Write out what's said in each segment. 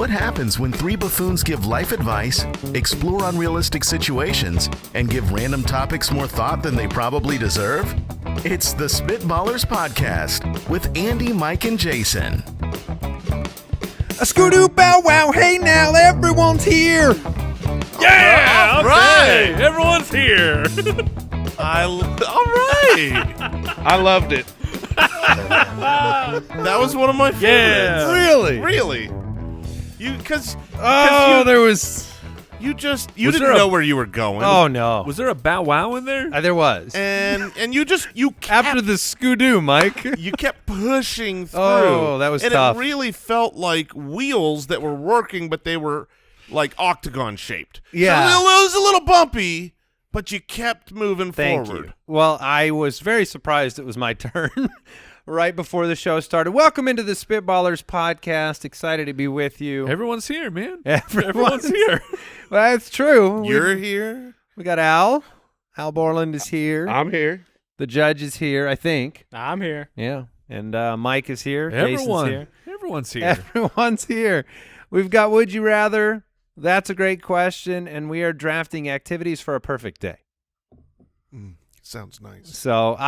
What happens when three buffoons give life advice, explore unrealistic situations, and give random topics more thought than they probably deserve? It's the Spitballers Podcast with Andy, Mike, and Jason. A skoo-doo bow wow, hey now, everyone's here! Yeah! All right! Okay. Everyone's here! All right! I loved it. That was one of my favorites. Yeah. Really? You didn't know where you were going. Oh, no. Was there a bow wow in there? There was. And you kept, After the skoo-doo, Mike. you kept pushing through. Oh, that was and tough. It really felt like wheels that were working, but they were like octagon shaped. Yeah. So it was a little bumpy, but you kept moving Thank forward. you. Well, I was very surprised it was my turn right before the show started. Welcome into the Spitballers Podcast. Excited to be with you. Everyone's here, man. Everyone's here. Well, that's true. You're here. We got Al. Al Borland is here. I'm here. The judge is here, I think. I'm here. Yeah. And Mike is here. Jason's here. Everyone's here. Everyone's here. We've got Would You Rather? That's a great question. And we are drafting activities for a perfect day. Sounds nice. So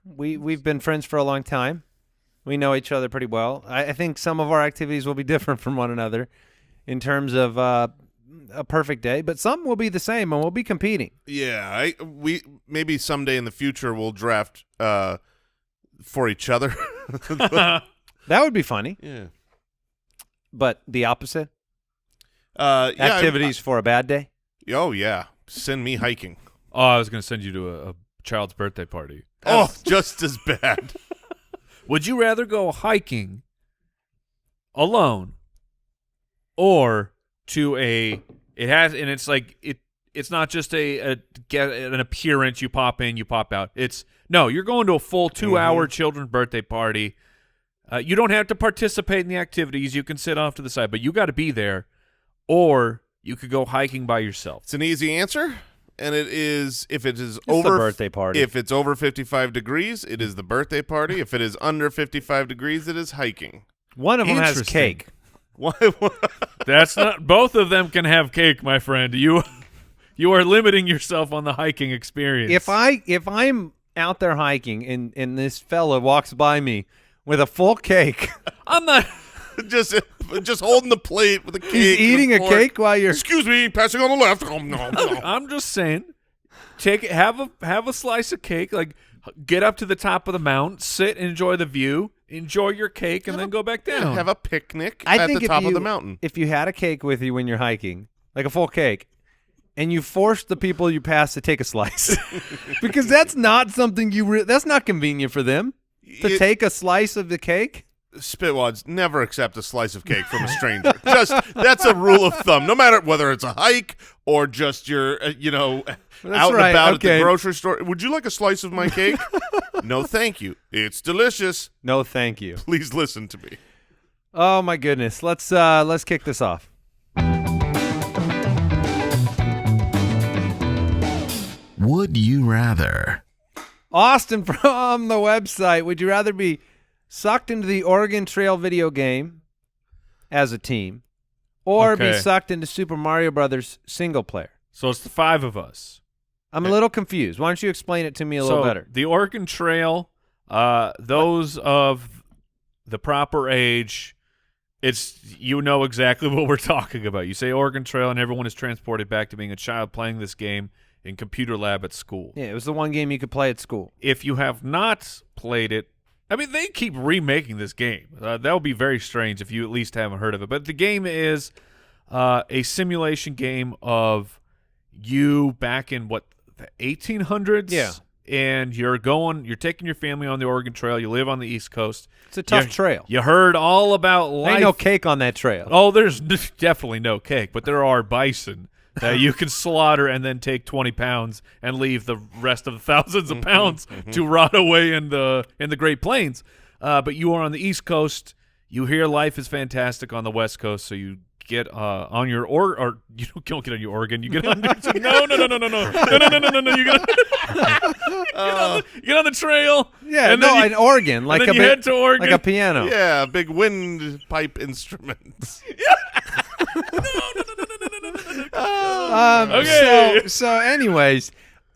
we've been friends for a long time. We know each other pretty well. I think some of our activities will be different from one another in terms of a perfect day, but some will be the same and we'll be competing. Yeah, we maybe someday in the future we'll draft for each other. That would be funny. Yeah. But the opposite? Yeah, Activities for a bad day? Oh yeah, send me hiking. Oh, I was going to send you to a child's birthday party. Oh, just as bad. Would you rather go hiking alone or to it's not just an appearance, you pop in, you pop out. You're going to a full 2-hour children's birthday party. You don't have to participate in the activities. You can sit off to the side, but you got to be there. Or you could go hiking by yourself. It's an easy answer, and it is the birthday party. If it's over 55 degrees, it is the birthday party. If it is under 55 degrees, it is hiking. One of them has Interesting. cake. That's not. Both of them can have cake, my friend. You are limiting yourself on the hiking experience. If I'm out there hiking and this fella walks by me with a full cake, I'm not just holding the plate with a cake. he's eating a cake while you're. Excuse me, passing on the left. Oh, no. I'm just saying, have a slice of cake. Like, get up to the top of the mountain, sit, enjoy the view, enjoy your cake, and then go back down. Have a picnic I at think the top of the mountain. If you had a cake with you when you're hiking, like a full cake, and you forced the people you pass to take a slice, because that's not something that's not convenient for them to take a slice of the cake. Spitwads, never accept a slice of cake from a stranger. That's a rule of thumb. No matter whether it's a hike or just your, out and about at the grocery store. Would you like a slice of my cake? No, thank you. It's delicious. No, thank you. Please listen to me. Oh my goodness. Let's kick this off. Would you rather? Austin from the website. Would you rather be sucked into the Oregon Trail video game as a team or be Okay. sucked into Super Mario Brothers single player? So it's the 5 of us. I'm a little confused. Why don't you explain it to me a little better? The Oregon Trail, those of the proper age, you know exactly what we're talking about. You say Oregon Trail, and everyone is transported back to being a child playing this game in computer lab at school. Yeah, it was the one game you could play at school. If you have not played it, I mean, they keep remaking this game. That would be very strange if you at least haven't heard of it. But the game is a simulation game of you back in, the 1800s? Yeah. And you're taking your family on the Oregon Trail. You live on the East Coast. It's a tough trail. You heard all about life. Ain't no cake on that trail. Oh, there's definitely no cake, but there are bison that you can slaughter and then take 20 pounds and leave the rest of the thousands of pounds to rot away in the Great Plains. But you are on the East Coast. You hear life is fantastic on the West Coast, so you get on your or you don't get on your organ. You get on no. You get on get on the trail. Yeah, and no, then in Oregon, like then a you head to Oregon. like a piano. Yeah, big windpipe instruments. Okay. So anyways,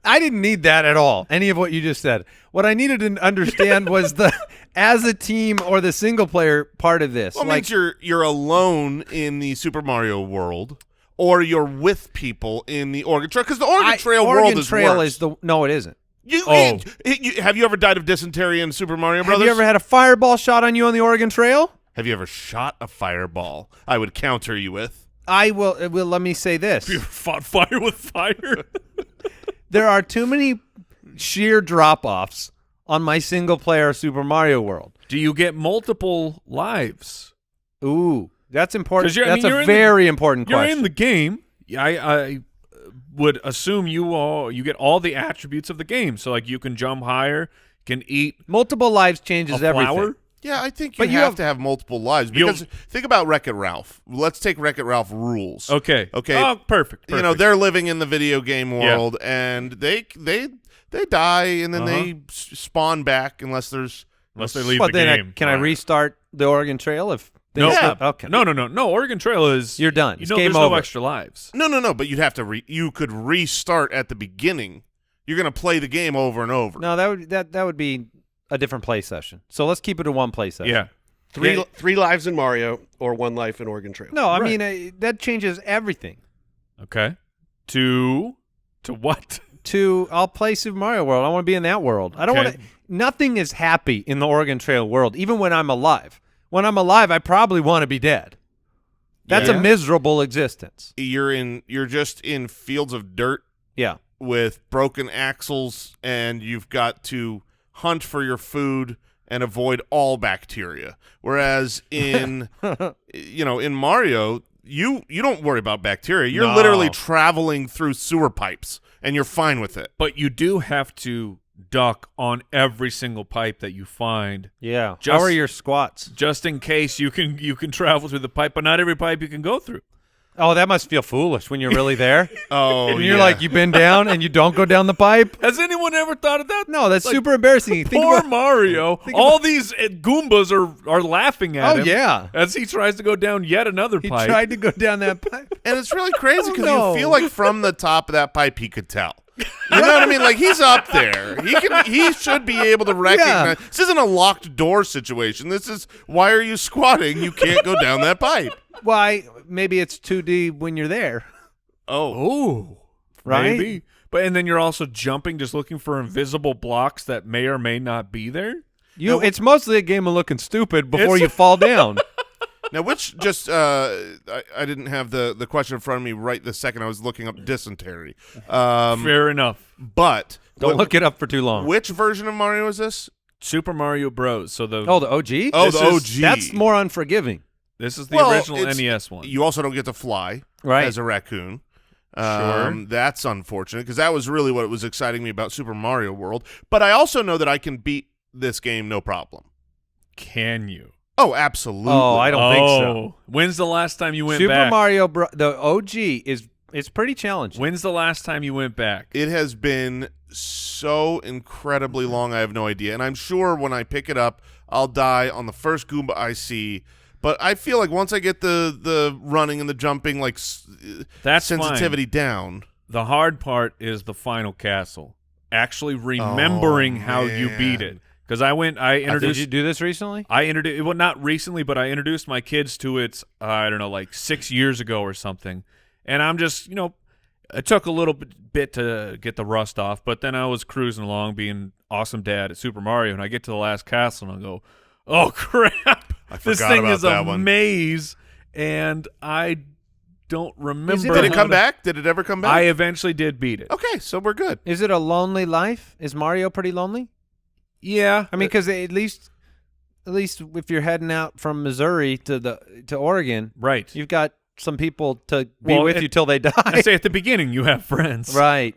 I didn't need that at all. Any of what you just said. What I needed to understand was the as a team or the single player part of this. Well, it like means you're alone in the Super Mario world, or you're with people in the Oregon Trail, because the Oregon Trail world is worse. No, it isn't. Have you ever died of dysentery in Super Mario Brothers? Have you ever had a fireball shot on you on the Oregon Trail? Have you ever shot a fireball? I would counter you with. I will. Let me say this: You fought fire with fire. there are too many sheer drop-offs on my single-player Super Mario World. Do you get multiple lives? Ooh, that's important. You're That's a very important You're question. in the game. I would assume you get all the attributes of the game. So like you can jump higher, can eat Multiple lives changes a flower. everything. Yeah, I think But you have to have multiple lives, because think about Wreck-It Ralph. Let's take Wreck-It Ralph rules. Okay. Okay. Oh, perfect. You know, they're living in the video game world, and they die, and then they spawn back unless they leave But the then game. can I restart the Oregon Trail if? No. Yeah. Okay. No. Oregon Trail is You're done. You It's know, game there's over. no extra lives. No. But you'd have to. You could restart at the beginning. You're going to play the game over and over. No, that would be a different play session. So let's keep it a one play session. Yeah. Three lives in Mario or one life in Oregon Trail. No, I Right. mean that changes everything. Okay. To what? I'll play Super Mario World. I want to be in that world. I don't Okay. want to. Nothing is happy in the Oregon Trail world, even when I'm alive. When I'm alive, I probably want to be dead. That's a miserable existence. You're just in fields of dirt Yeah. with broken axles, and you've got to hunt for your food and avoid all bacteria. Whereas in in Mario, you don't worry about bacteria. You're No. literally traveling through sewer pipes, and you're fine with it. But you do have to duck on every single pipe that you find, Yeah. Just- How are your squats? just in case you can travel through the pipe, but not every pipe you can go through. Oh, that must feel foolish when you're really there. Oh, When you're like, you've been down and you don't go down the pipe. Has anyone ever thought of that? No, that's Like, super embarrassing. Think Poor about, Mario. All these Goombas are laughing at Oh, him. yeah. As he tries to go down yet another he pipe. tried to go down that pipe. and it's really crazy because no. you feel like from the top of that pipe he could tell. You know what I mean? Like, he's up there. He should be able to recognize. This isn't a locked door situation. This is, why are you squatting? You can't go down that pipe. Why? Maybe it's 2D when you're there. Oh, Right? maybe. But and then you're also jumping, just looking for invisible blocks that may or may not be there. It's mostly a game of looking stupid before you fall down. Now, which just I didn't have the question in front of me right this second. I was looking up dysentery. Fair enough. But Don't look it up for too long. which version of Mario is this? Super Mario Bros. So the Oh, the OG? Oh, This the is- OG. That's more unforgiving. this is the Well, original it's- NES one. You also don't get to fly Right. as a raccoon. Sure. That's unfortunate because that was really what was exciting me about Super Mario World. But I also know that I can beat this game no problem. Can you? Oh, absolutely. Oh, I don't think so. Oh. When's the last time you went Super back? Mario the OG it's pretty challenging. When's the last time you went back? It has been so incredibly long, I have no idea. And I'm sure when I pick it up, I'll die on the first Goomba I see. But I feel like once I get the running and the jumping, like That's sensitivity down. The hard part is the final castle. Actually remembering how you beat man. it. Because I Did introduced you do this recently? I introduced, well, not recently, but I introduced my kids to it, I don't know, like 6 years ago or something. And I'm just, it took a little bit to get the rust off, but then I was cruising along being awesome dad at Super Mario, and I get to the last castle, and I go, oh, crap. This forgot thing about is a that one. maze, and I don't remember. Did it how come to- back? Did it ever come back? I eventually did beat it. Okay, so we're good. Is it a lonely life? Is Mario pretty lonely? Yeah. I mean, because at least if you're heading out from Missouri to Oregon, right. you've got some people to be Well, with you till they die. I say at the beginning you have friends. Right.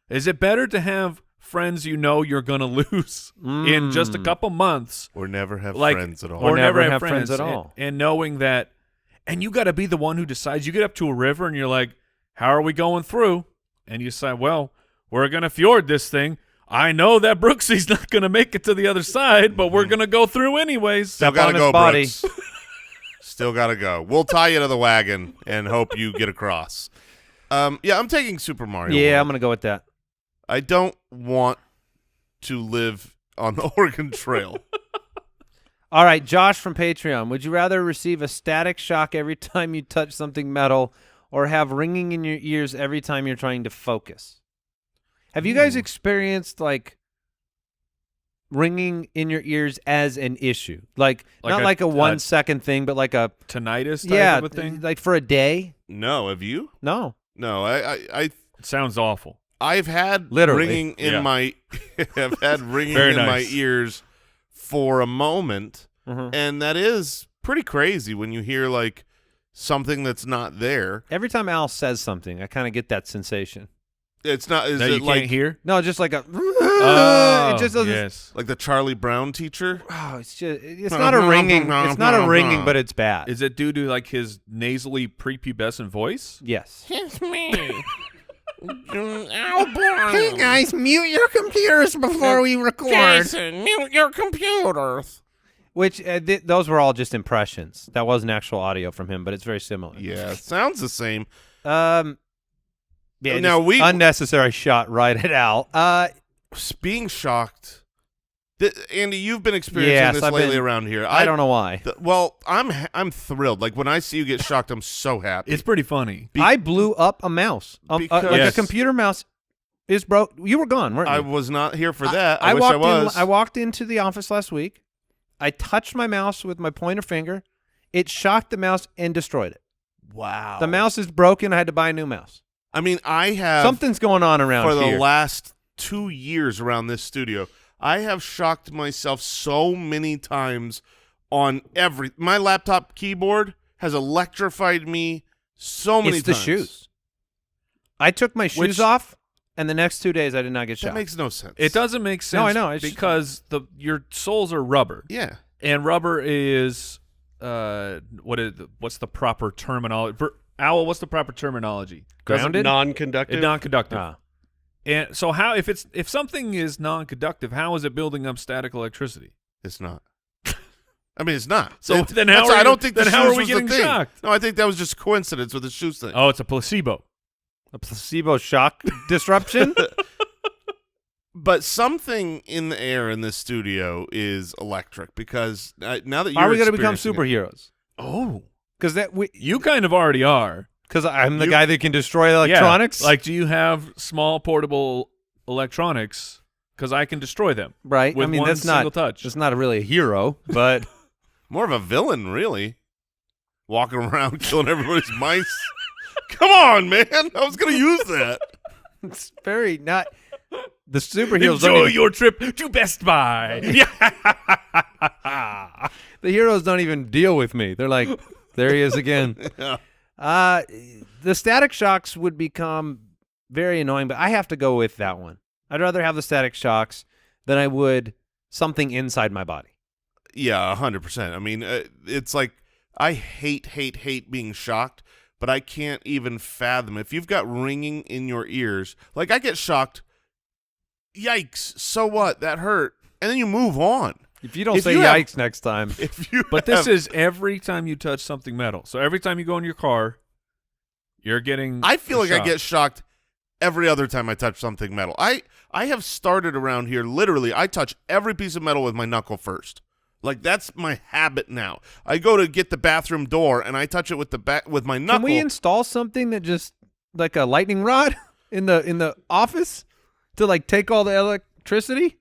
Is it better to have friends you know you're going to lose in just a couple months? Or never have Like- friends at all. Or never never have friends at all. And knowing that, and you got to be the one who decides. You get up to a river and you're like, how are we going through? And you decide, well, we're going to fjord this thing. I know that Brooksy's not going to make it to the other side, but we're going to go through anyways. Still got to go, body. Brooks. Still got to go. We'll tie you to the wagon and hope you get across. Yeah, I'm taking Super Mario Yeah, World. I'm going to go with that. I don't want to live on the Oregon Trail. All right, Josh from Patreon. Would you rather receive a static shock every time you touch something metal or have ringing in your ears every time you're trying to focus? Have you guys experienced, like, ringing in your ears as an issue? Like not like a 1 second thing, but like a tinnitus type of a thing? Like for a day? No, have you? No. No, I It sounds awful. I've had Literally. ringing in my I've had ringing Very in my nice. ears for a moment, and that is pretty crazy when you hear like something that's not there. Every time Al says something, I kind of get that sensation. It's not. Is That it you like can't hear? No, just like a. Oh, it just doesn't. yes. like the Charlie Brown teacher? Oh, it's not a ringing. It's not a ringing, but it's bad. Is it due to like his nasally prepubescent voice? Yes. It's me. Hey guys, mute your computers before we record. Jason, mute your computers. Which those were all just impressions. That wasn't actual audio from him, but it's very similar. Yeah, sounds the same. Yeah, Now just unnecessary shot right at Al. Being shocked. Andy, you've been experiencing Yes, this I've lately been- around here. I don't know why. Well, I'm thrilled. Like when I see you get shocked, I'm so happy. It's pretty funny. I blew up a mouse. Like Yes. a computer mouse is broke. You were gone, weren't you? I was not here for that. I wish walked I was. I walked into the office last week. I touched my mouse with my pointer finger. It shocked the mouse and destroyed it. Wow. The mouse is broken. I had to buy a new mouse. I mean, I have Something's going on around for here. the last 2 years around this studio. I have shocked myself so many times on my laptop keyboard has electrified me so many It's the times. shoes. I took my shoes off, and the next 2 days I did not get That shocked. makes no sense. It doesn't make sense. No, I know. It's because your soles are rubber, Yeah. and rubber is what's the proper terminology? Owl, what's the proper terminology? Grounded? Non-conductive. Non-conductive. Ah. And so if something is non-conductive, how is it building up static electricity? It's not. I mean, it's not. So then how I are don't think the then how shoes are we was the getting thing. shocked? No, I think that was just coincidence with the shoes thing. Oh, it's a placebo. A placebo shock disruption? But something in the air in this studio is electric because now that you're Are we going to become experiencing it- superheroes? Oh, Because you kind of already are. Because I'm the guy that can destroy electronics. Yeah. Like, do you have small portable electronics? Because I can destroy them. right? with I mean, one that's single not touch. That's not really a hero, but More of a villain, really. Walking around killing everybody's mice. Come on, man. I was going to use that. it's very not. The superheroes don't Enjoy even, your trip to Best Buy. the heroes don't even deal with me. They're like, there he is again. Yeah. The static shocks would become very annoying, but I have to go with that one. I'd rather have the static shocks than I would something inside my body. Yeah, 100%. I mean, it's like I hate being shocked, but I can't even fathom. If you've got ringing in your ears, like I get shocked, yikes, so what? That hurt. And then you move on. If you don't If say you have- yikes next time, If you But this have- is every time you touch something metal. So every time you go in your car, you're getting I feel a like I shock. get shocked every other time I touch something metal. I have started around here, literally, I touch every piece of metal with my knuckle first. Like, that's my habit now. I go to get the bathroom door, and I touch it with with my knuckle. can we install something that just like a lightning rod in the office to like take all the electricity?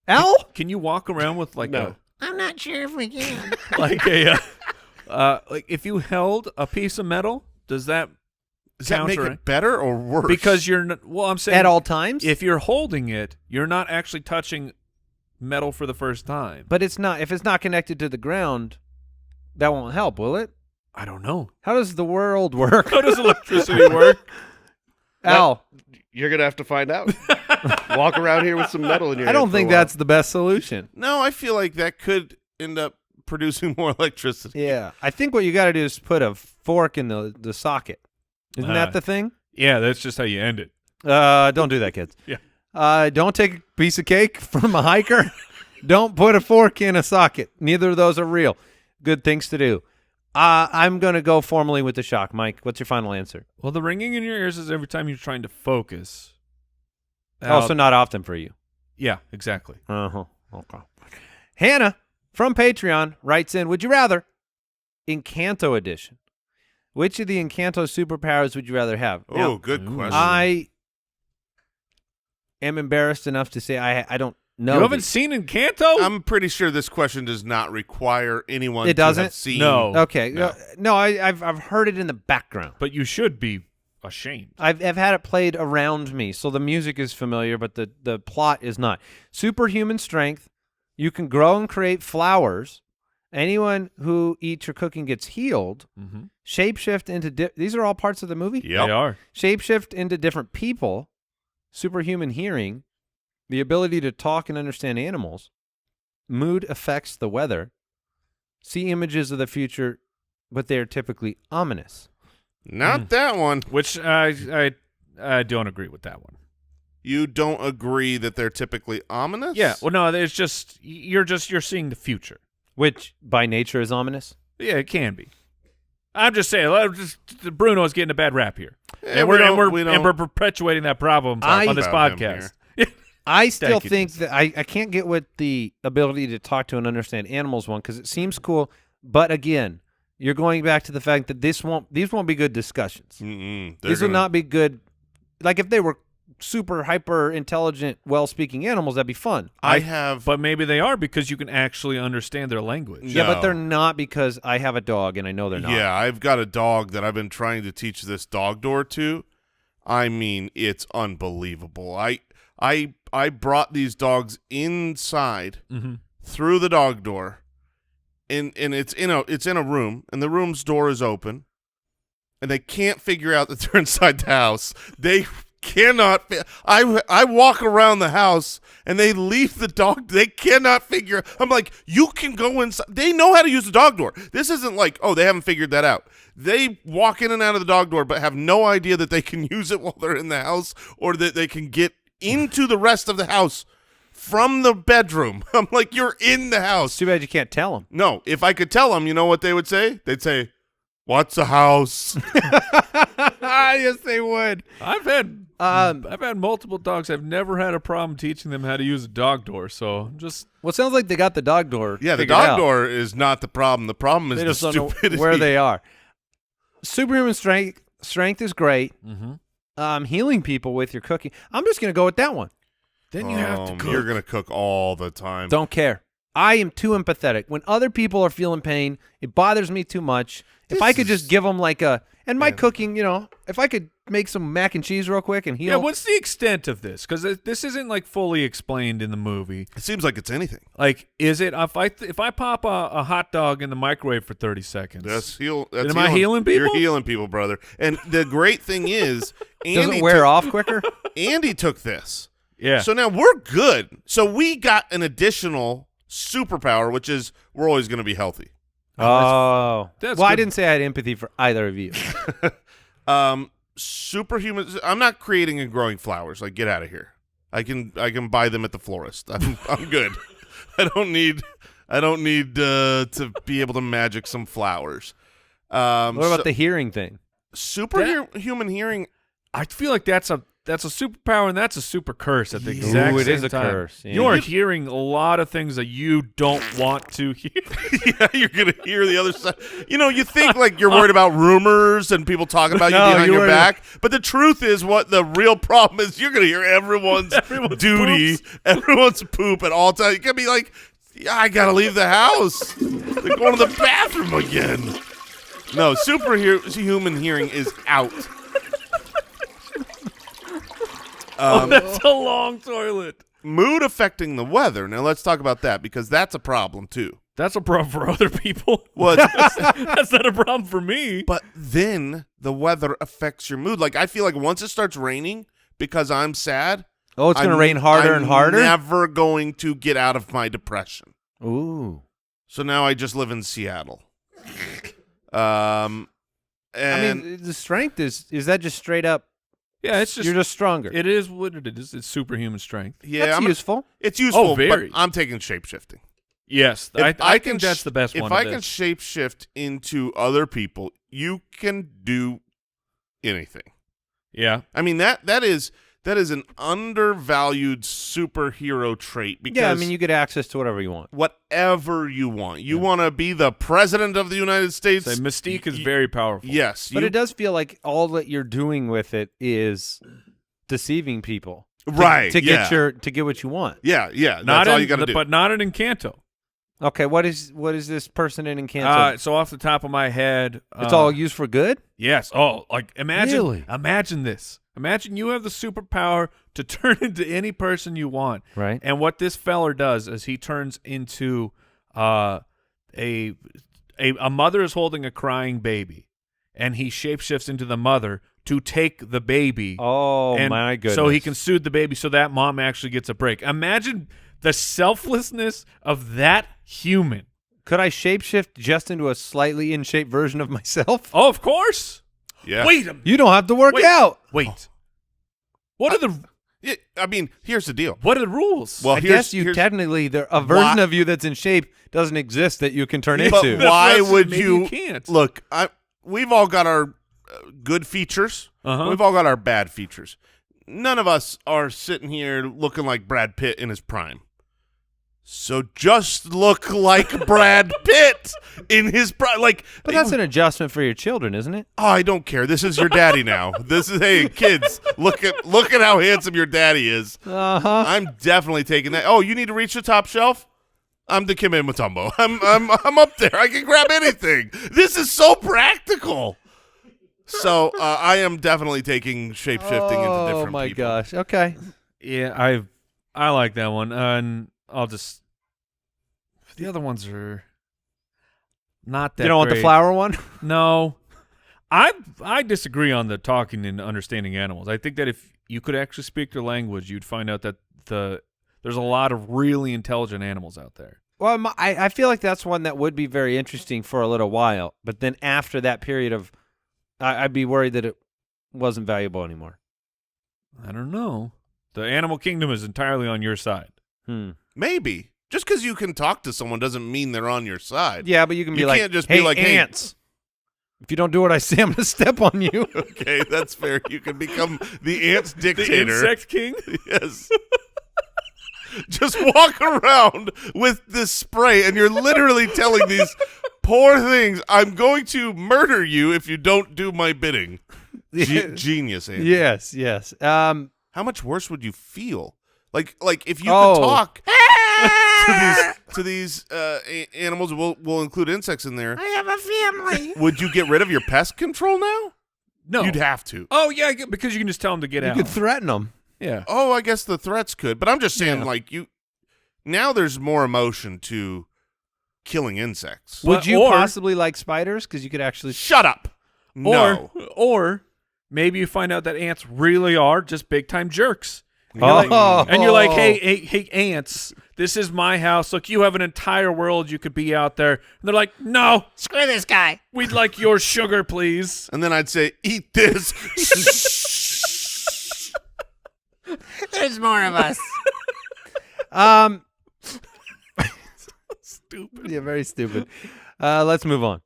Al? Can you walk around with like No. I'm not sure if we can. like if you held a piece of metal, does that Does that make counter it better or worse? because you're not, well, I'm saying At all times? if you're holding it, you're not actually touching metal for the first time. But it's not. If it's not connected to the ground, that won't help, will it? I don't know. How does the world work? How does electricity work? Al, You're gonna have to find out. Walk around here with some metal in your. I don't ear for a think while. that's the best solution. No, I feel like that could end up producing more electricity. Yeah, I think what you got to do is put a fork in the socket. Isn't that the thing? Yeah, that's just how you end it. Don't do that, kids. Yeah. Don't take a piece of cake from a hiker. Don't put a fork in a socket. Neither of those are real. Good things to do. I'm going to go formally with the shock. Mike, what's your final answer? Well, the ringing in your ears is every time you're trying to focus. Also not often for you. Yeah, exactly. Uh-huh. Okay. Hannah from Patreon writes in, would you rather Encanto edition? Which of the Encanto superpowers would you rather have? Oh, Now, good question. I am embarrassed enough to say I don't know. You haven't these. seen Encanto? I'm pretty sure this question does not require anyone It to have doesn't? seen. No. Okay. No. No, I've heard it in the background. But you should be ashamed. I've had it played around me, so the music is familiar, but the plot is not. Superhuman strength. You can grow and create flowers. Anyone who eats your cooking gets healed. Mm-hmm. Shapeshift into these are all parts of the movie. Yep. They are. Shapeshift into different people. Superhuman hearing. The ability to talk and understand animals. Mood affects the weather. See images of the future, but they are typically ominous. Not that one. Which I don't agree with that one. You don't agree that they're typically ominous? Yeah. Well, no, it's just you're seeing the future. Which by nature is ominous. Yeah, it can be. I'm just saying, Bruno's getting a bad rap here, Yeah, and we're perpetuating that problem on this About him podcast. I still Thank you, think that I can't get with the ability to talk to and understand animals one because it seems cool, but again, you're going back to the fact that these won't be good discussions. These will not be good. Like if they were super hyper intelligent, well-speaking animals, that'd be fun. But maybe they are because you can actually understand their language. Yeah, but No. they're not because I have a dog and I know they're not. Yeah, I've got a dog that I've been trying to teach this dog door to. I mean, it's unbelievable. I brought these dogs inside through the dog door, and it's in a room, and the room's door is open, and they can't figure out that they're inside the house. They cannot. I walk around the house, and they leave the dog. They cannot figure. I'm like, you can go inside. They know how to use the dog door. This isn't like, oh, they haven't figured that out. They walk in and out of the dog door, but have no idea that they can use it while they're in the house, or that they can get into the rest of the house from the bedroom. I'm like, you're in the house. It's too bad you can't tell them. No, if I could tell them, you know what they would say? They'd say, "What's a house?" Yes, they would. I've had multiple dogs. I've never had a problem teaching them how to use a dog door. So just Well, it sounds like they got the dog door. Yeah, the figured dog out. door is not the problem. The problem is They the just don't know stupidity. where they are. Superhuman strength is great. Healing people with your cooking. I'm just going to go with that one. then you have to cook. You're gonna cook all the time. Don't care. I am too empathetic. When other people are feeling pain, it bothers me too much. If I could just give them like a, and my cooking, if I could make some mac and cheese real quick and heal. Yeah, what's the extent of this? Because this isn't like fully explained in the movie. It seems like it's anything. Like, is it if I pop a hot dog in the microwave for 30 seconds? That's Am I healing people? You're healing people, brother. And the great thing is, Does it wear off quicker? Andy took this. Yeah. So now we're good. So we got an additional superpower, which is we're always going to be healthy. Oh. that's Well, I good. didn't say I had empathy for either of you. Superhuman. I'm not creating and growing flowers. Like, get out of here. I can buy them at the florist. I'm good. I don't need to be able to magic some flowers. What about the hearing thing? superhuman hearing? I feel like that's a superpower and that's a super curse at the exact Ooh, it same is a time. curse, yeah. You are hearing a lot of things that you don't want to hear. Yeah, you're gonna hear the other side. You think like you're worried about rumors and people talking about you No, behind your you're- back, but the truth is, what the real problem is, you're gonna hear everyone's duty, everyone's poop at all times. You can be like, yeah, I gotta leave the house. They're going to the bathroom again. No, superhuman hearing is out. That's a long toilet. Mood affecting the weather. Now let's talk about that, because that's a problem too. That's a problem for other people. Well, That's not a problem for me. but then the weather affects your mood. Like, I feel like once it starts raining because I'm sad, Oh, it's going to rain harder and harder? I'm never going to get out of my depression. Ooh. So now I just live in Seattle. And I mean, the strength is that just straight up Yeah, it's just you're just stronger. It is what it is. It's superhuman strength. Yeah, That's useful. It's useful, very. but I'm taking shapeshifting. Yes, I think that's the best one. If I can shapeshift into other people, you can do anything. Yeah. I mean, that is an undervalued superhero trait because Yeah, I mean, you get access to whatever you want. whatever you want. You want to be the president of the United States. So Mystique is very powerful. Yes. But it does feel like all that you're doing with it is deceiving people. Right. To get to get what you want. Yeah, yeah. That's all you got to do. But not in Encanto. Okay, what is this person in Encanto? So off the top of my head, it's all used for good? Yes. Oh, like imagine this. Imagine you have the superpower to turn into any person you want. Right. And what this feller does is he turns into a mother is holding a crying baby, and he shapeshifts into the mother to take the baby. Oh, my goodness. So he can soothe the baby so that mom actually gets a break. Imagine the selflessness of that human. Could I shapeshift just into a slightly in-shape version of myself? Oh, of course. Yeah. Wait a minute. You don't have to work out. Wait. What are the I mean, here's the deal. what are the rules? Well, I guess you technically, a version of you that's in shape doesn't exist that you can turn But into. why would maybe you? you can't. Look, we've all got our good features. We've all got our bad features. None of us are sitting here looking like Brad Pitt in his prime. So just look like Brad Pitt in his prime. Like, But that's an adjustment for your children, isn't it? oh, I don't care. This is your daddy now. This is, hey kids, look at how handsome your daddy is. Uh-huh. I'm definitely taking that. Oh, you need to reach the top shelf? I'm the Kim Mutombo. I'm up there. I can grab anything. This is so practical. So I am definitely taking shape-shifting into different people. Oh, my gosh. Okay. Yeah, I like that one. And I'll just the other ones are not that You don't want the great. flower one? No. I disagree on the talking and understanding animals. I think that if you could actually speak their language, you'd find out that there's a lot of really intelligent animals out there. Well, I feel like that's one that would be very interesting for a little while. But then after that period of I'd be worried that it wasn't valuable anymore. I don't know. The animal kingdom is entirely on your side. Maybe. Just because you can talk to someone doesn't mean they're on your side. Yeah, but you can be like, can't just hey, be like, hey, ants. If you don't do what I say, I'm going to step on you. Okay, that's fair. You can become the ants dictator. The insect king? Yes. Just walk around with this spray, and you're literally telling these poor things, I'm going to murder you if you don't do my bidding. Genius, Andy. Yes, yes. How much worse would you feel? Like if you could talk to these animals, we'll include insects in there. I have a family. Would you get rid of your pest control now? No. You'd have to. Oh, yeah, because you can just tell them to get out. You could threaten them. Yeah. Oh, I guess the threats could, but I'm just saying, like now there's more emotion to killing insects. Would you or- possibly like spiders? Because you could actually. Shut up. No. Or maybe you find out that ants really are just big time jerks. And Oh. you're like, hey, ants, this is my house. Look, you have an entire world. You could be out there. And they're like, no, Screw this guy. we'd like your sugar, please. And then I'd say, eat this. There's more of us. Stupid. Yeah, very stupid. Let's move on.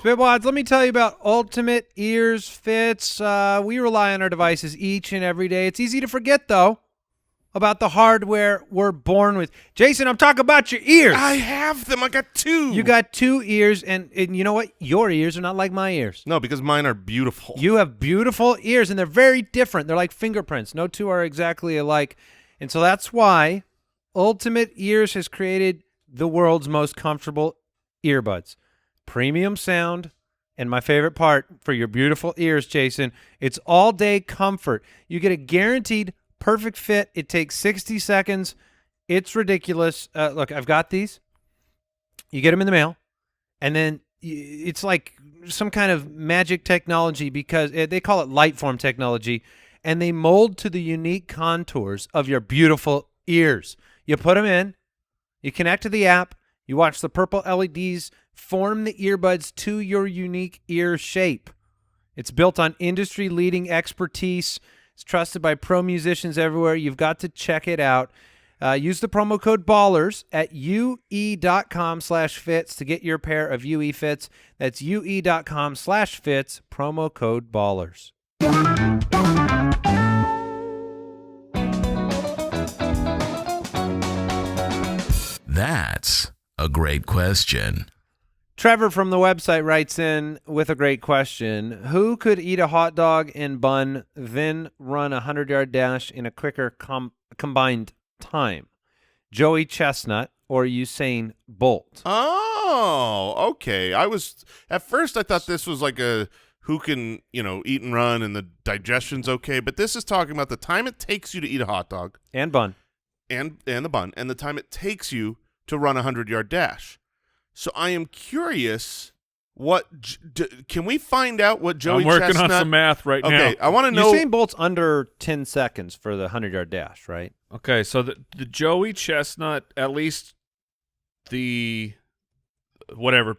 Spitballs, let me tell you about Ultimate Ears Fits. We rely on our devices each and every day. It's easy to forget, though, about the hardware we're born with. Jason, I'm talking about your ears. I have them. I got two. You got two ears, and you know what? Your ears are not like my ears. No, because mine are beautiful. You have beautiful ears, and they're very different. They're like fingerprints. No two are exactly alike. And so that's why Ultimate Ears has created the world's most comfortable earbuds. Premium sound, and my favorite part for your beautiful ears, Jason, it's all-day comfort. You get a guaranteed perfect fit. It takes 60 seconds. It's ridiculous. Look, I've got these. You get them in the mail, and then it's like some kind of magic technology because they call it light form technology, and they mold to the unique contours of your beautiful ears. You put them in, you connect to the app, you watch the purple LEDs Form the earbuds to your unique ear shape. It's built on industry-leading expertise. It's trusted by pro musicians everywhere. You've got to check it out. Use the promo code BALLERS at ue.com/fits to get your pair of UE Fits. That's ue.com/fits, promo code BALLERS. That's a great question. Trevor from the website writes in with a great question. Who could eat a hot dog and bun, then run a 100-yard dash in a quicker combined time? Joey Chestnut or Usain Bolt? Oh, okay. At first I thought this was like a who can, eat and run and the digestion's okay, but this is talking about the time it takes you to eat a hot dog. And bun. And the bun, and the time it takes you to run a 100-yard dash. So I am curious, can we find out what Joey Chestnut... I'm working on some math right now. Okay, I want to know... Usain Bolt's under 10 seconds for the 100-yard dash, right? Okay, so the Joey Chestnut, at least the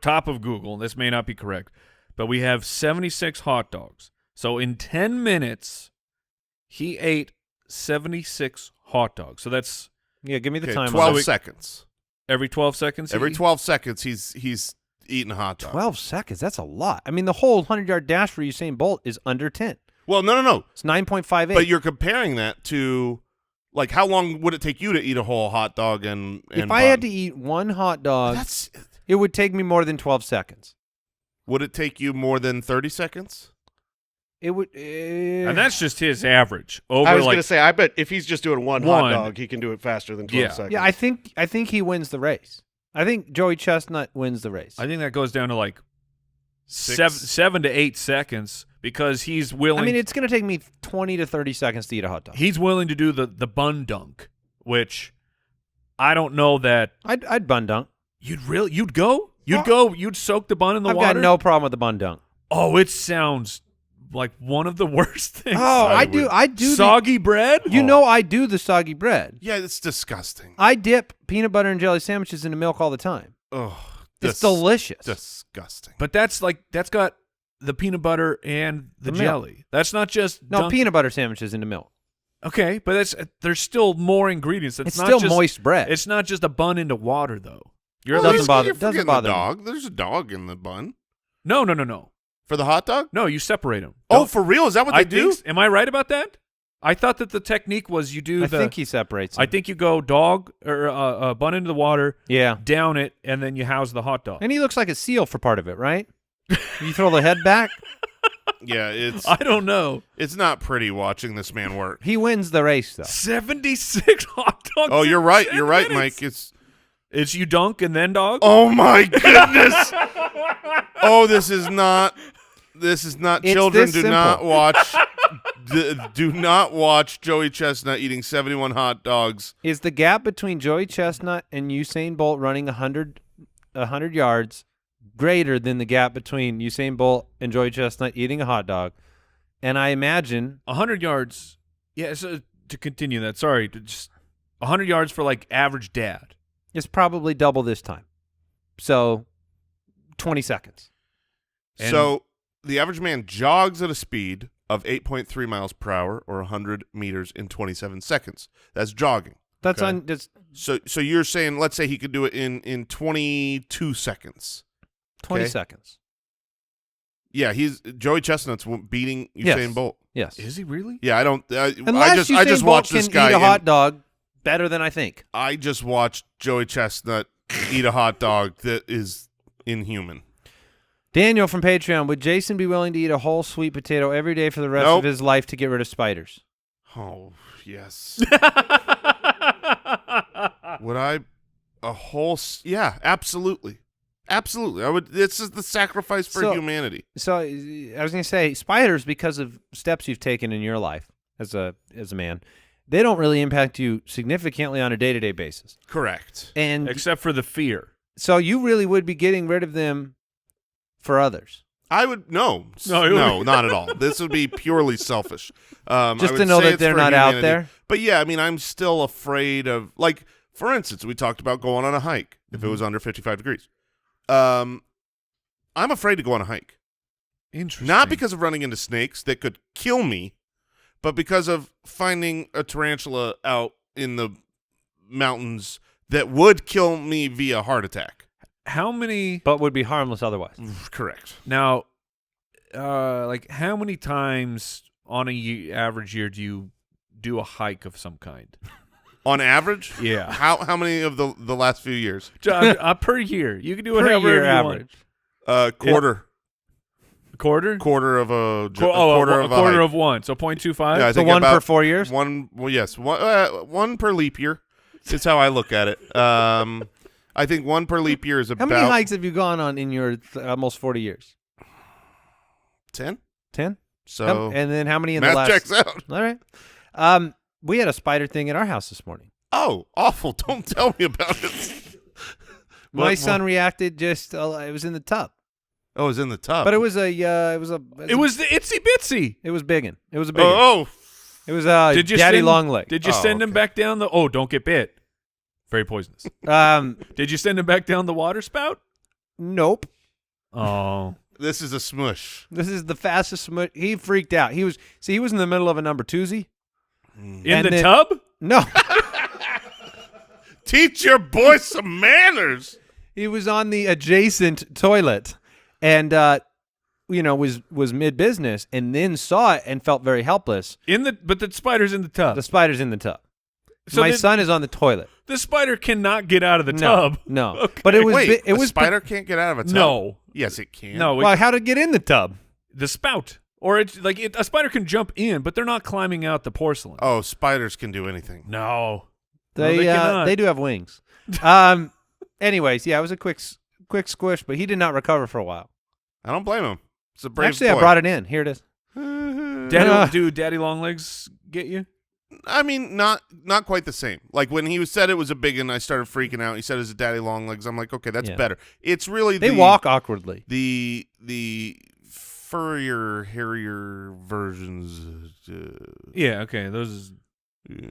top of Google, this may not be correct, but we have 76 hot dogs. So in 10 minutes, he ate 76 hot dogs. So that's... Yeah, give me the time. 12 seconds. Every 12 seconds? Every 12 seconds, he's eating a hot dog. 12 seconds? That's a lot. I mean, the whole 100-yard dash for Usain Bolt is under 10. Well, no. It's 9.58. But you're comparing that to, like, how long would it take you to eat a whole hot dog and if I had to eat one hot dog, it would take me more than 12 seconds. Would it take you more than 30 seconds? It would. And that's just his average. I was going to say, I bet if he's just doing one hot dog, he can do it faster than 12 seconds. Yeah, I think he wins the race. I think Joey Chestnut wins the race. I think that goes down to like 7 to 8 seconds because he's willing. I mean, it's going to take me 20 to 30 seconds to eat a hot dog. He's willing to do the bun dunk, which I don't know that. I'd bun dunk. You'd go? You'd soak the bun in the water? I've got no problem with the bun dunk. Oh, it sounds like one of the worst things. Oh, I do soggy bread? I do the soggy bread. Yeah, it's disgusting. I dip peanut butter and jelly sandwiches into milk all the time. Oh, it's delicious. Disgusting. But that's got the peanut butter and the jelly. Milk. That's not just peanut butter sandwiches into milk. Okay, but there's still more ingredients. It's still moist bread. It's not just a bun into water though. Doesn't bother me. There's a dog in the bun. No. For the hot dog? No, you separate them. Oh, for real? Is that what they do? Am I right about that? I thought that the technique was you do I think he separates them. I think you go dog or bun into the water, yeah, down it, and then you house the hot dog. And he looks like a seal for part of it, right? You throw the head back? Yeah, I don't know. It's not pretty watching this man work. He wins the race, though. 76 hot dogs. Oh, you're right. You're right, minutes. Mike. It's you dunk and then dog? Oh, my goodness. Oh, this is not children do not watch do not watch Joey Chestnut eating 71 hot dogs. Is the gap between Joey Chestnut and Usain Bolt running 100 yards greater than the gap between Usain Bolt and Joey Chestnut eating a hot dog? And I imagine 100 yards. Yeah, so to continue that. Sorry, just 100 yards for like average dad. It's probably double this time. So 20 seconds. And so the average man jogs at a speed of 8.3 miles per hour or 100 meters in 27 seconds. That's jogging. That's okay? on. That's so you're saying, let's say he could do it in 22 seconds. 20 seconds. Yeah, Joey Chestnut's beating Usain Bolt. Yes. Is he really? Yeah, I don't. Unless I just watched Bolt this can guy eat a hot dog better than I think. I just watched Joey Chestnut eat a hot dog that is inhuman. Daniel from Patreon, would Jason be willing to eat a whole sweet potato every day for the rest of his life to get rid of spiders? Oh, yes. Would I? Yeah, absolutely. Absolutely. I would. This is the sacrifice for humanity. So I was going to say, spiders, because of steps you've taken in your life as a man, they don't really impact you significantly on a day-to-day basis. Correct. And except for the fear. So you really would be getting rid of them for others. I would no, not at all. This would be purely selfish. Just to know that they're not out there. But yeah, I mean, I'm still afraid of, like, for instance, we talked about going on a hike if it was under 55 degrees. I'm afraid to go on a hike. Interesting. Not because of running into snakes that could kill me, but because of finding a tarantula out in the mountains that would kill me via heart attack. How many? But would be harmless otherwise. Correct. Now, like how many times on a average year do you do a hike of some kind? On average? Yeah. How many of the last few years? Per year. You can do it Per however year you average. want. Quarter. A quarter? Quarter of a quarter of a hike. of one. So 0.25? Yeah, I So think one per about 4 years? One, well, yes. One per leap year is how I look at it. I think one per leap year is How about many hikes have you gone on in your almost 40 years? 10. 10? So And then how many in the math last? checks out. All right. We had a spider thing at our house this morning. Oh, awful. Don't tell me about it. My What- son reacted just, it was in the tub. Oh, it was in the tub. But it was the itsy bitsy. It was biggin. It was a biggin. Oh, It was Did you daddy send, long leg. Did you Oh, send him okay. back down the? Oh, don't get bit. Very poisonous. Did you send him back down the water spout? Nope. Oh, this is a smush. This is the fastest. He freaked out. He was in the middle of a number twosie. in And the then- tub? No, Teach your boy some manners. he was on the adjacent toilet, and was mid business, and then saw it and felt very helpless. But the spider's in the tub. The spider's in the tub. So My the- son is on the toilet. The spider cannot get out of the No, tub. no. Okay. But it was Wait, it was spider can't get out of a tub. No, Yes, it can. no. Well, how to get in the tub? The spout, or it's like a spider can jump in, but they're not climbing out the porcelain. Oh, spiders can do anything. No, They cannot. they do have wings. Anyways, yeah, it was a quick squish, but he did not recover for a while. I don't blame him. It's a brave Actually, boy. I brought it in. Here it is. do daddy long legs get you? I mean, not quite the same. Like when he said it was a big one, I started freaking out. He said it was a daddy long legs. I'm like, okay, that's Yeah. better. It's really They walk awkwardly. the furrier, hairier versions. Yeah. Okay. Those. Yeah.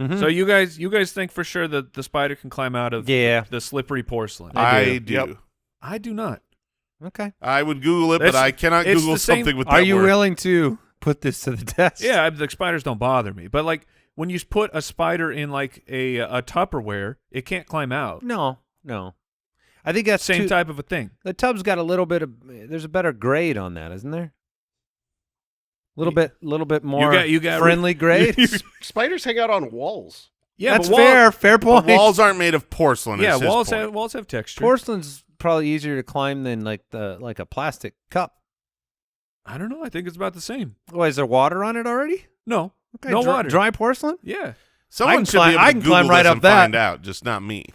Mhm. So you guys think for sure that the spider can climb out of Yeah. the slippery porcelain? I do. Yep. I do not. Okay. I would Google it, but It's- I cannot it's Google the same- something with Are that you word. willing to put this to the test? Yeah, the spiders don't bother me, but like when you put a spider in like a Tupperware, it can't climb out. No. I think that's Same too, type of a thing. The tub's got a little bit of. There's a better grade on that, isn't there? A little bit more you got friendly grade. Spiders hang out on walls. Yeah, That's but fair But point. walls aren't made of porcelain. Yeah, is his walls point. have texture. Porcelain's probably easier to climb than like a plastic cup. I don't know. I think it's about the same. Well, is there water on it already? No, Okay, no dry, water. Dry porcelain. Yeah. Someone can should climb- be able I to can Google climb right this up and that. find out, just not me.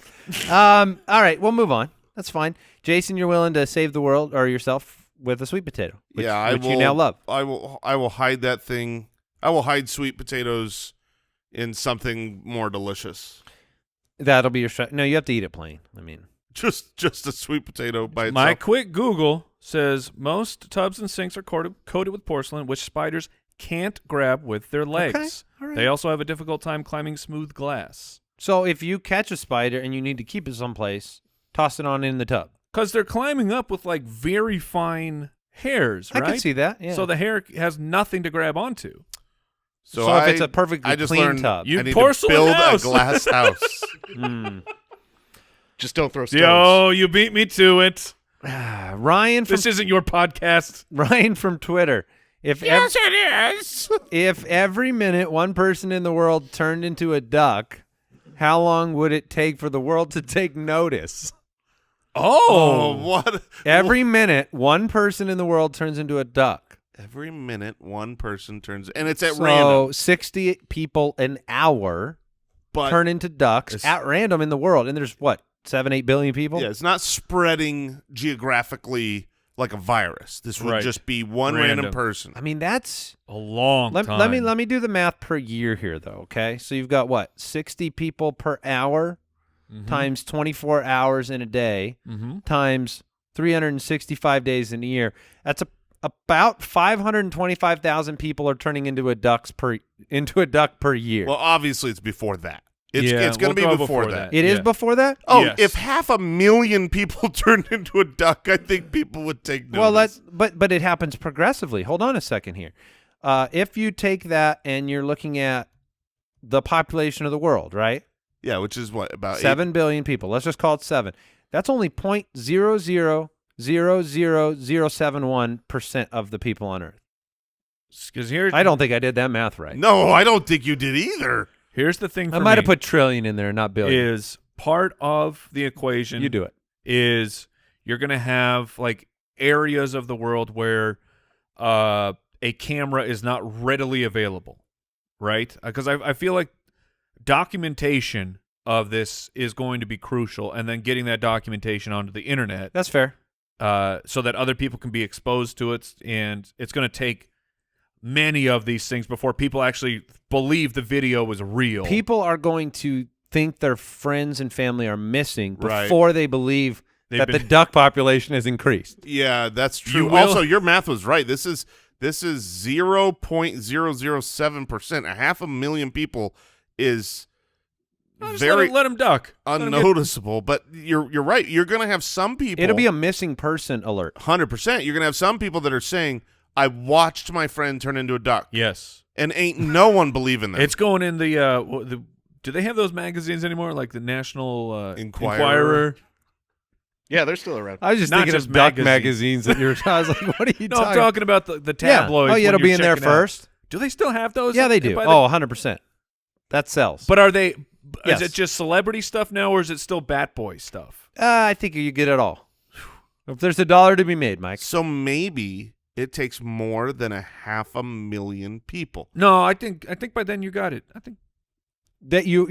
All right, we'll move on. That's fine. Jason, you're willing to save the world or yourself with a sweet potato, which, Yeah, I which will. you now love. I will hide that thing. I will hide sweet potatoes in something more delicious. That'll be your no. You have to eat it plain. I mean, Just a sweet potato by itself. My quick Google says most tubs and sinks are coated with porcelain, which spiders can't grab with their legs. all right. They also have a difficult time climbing smooth glass so if you catch a spider and you need to keep it someplace, toss it on in the tub. because they're climbing up with like very fine hairs, I right? can see that. Yeah. So the hair has nothing to grab onto. So if it's a perfectly I just clean learned tub. You I need porcelain to build house. a glass house. Mm. Just don't throw stones. Yo, you beat me to it. Ryan from This isn't your podcast. Ryan from Twitter. If Yes, it is. if every minute one person in the world turned into a duck, how long would it take for the world to take notice? Oh, what? Every minute one person in the world turns into a duck. Every minute, one person turns, and it's at So random. 60 people an hour But turn into ducks It's- at random in the world, and there's what 7-8 billion people. yeah, it's not spreading geographically like a virus. This would Right. just be one random Random. person. I mean that's A long time. let me do the math per year here though. Okay, so you've got what 60 people per hour times 24 hours in a day times 365 days in a year. That's about 525,000 people are turning into a duck per year. Well, obviously, it's before that. It's going to be before that. It is before that? Oh, Yes. if 500,000 people turned into a duck, I think people would take notice. Well, but it happens progressively. Hold on a second here. If you take that and you're looking at the population of the world, right? Yeah, which is what, about 7 billion people. Let's just call it 7. That's only 0.00007% of the people on Earth. Because here's I don't think I did that math right. No, I don't think you did either. Here's the thing. For I might have me put trillion in there, not billion. is part of the equation. You do it. Is you're going to have like areas of the world where a camera is not readily available, right? Because I feel like documentation of this is going to be crucial, and then getting that documentation onto the internet. That's fair. So that other people can be exposed to it, and it's going to take many of these things before people actually believe the video was real. People are going to think their friends and family are missing Right. before they believe They've that been- the duck population has increased. Yeah, that's You true. will- Also, your math was right. This is 0.007%. 500,000 people is Just very let them duck. Let 'em get- unnoticeable. But you're right. You're going to have some people. It'll be a missing person alert. 100%. You're going to have some people that are saying, I watched my friend turn into a duck. Yes. And ain't no one believing that. It's going in the do they have those magazines anymore, like the National Inquirer? Yeah, they're still around. I was just Not thinking just of duck magazines. magazines that you're. I was like, what are you No, I'm talking? talking about the Yeah. tabloids. Oh, yeah, when it'll be you're in there checking out. first. Do they still have those? Yeah, they do. By the- Oh, 100%. That sells. But are they? Yes. Is it just celebrity stuff now, or is it still Bat Boy stuff? I think you get it all. If there's $1 to be made, Mike. So maybe it takes more than 500,000 people. No, I think by then you got it. I think. That you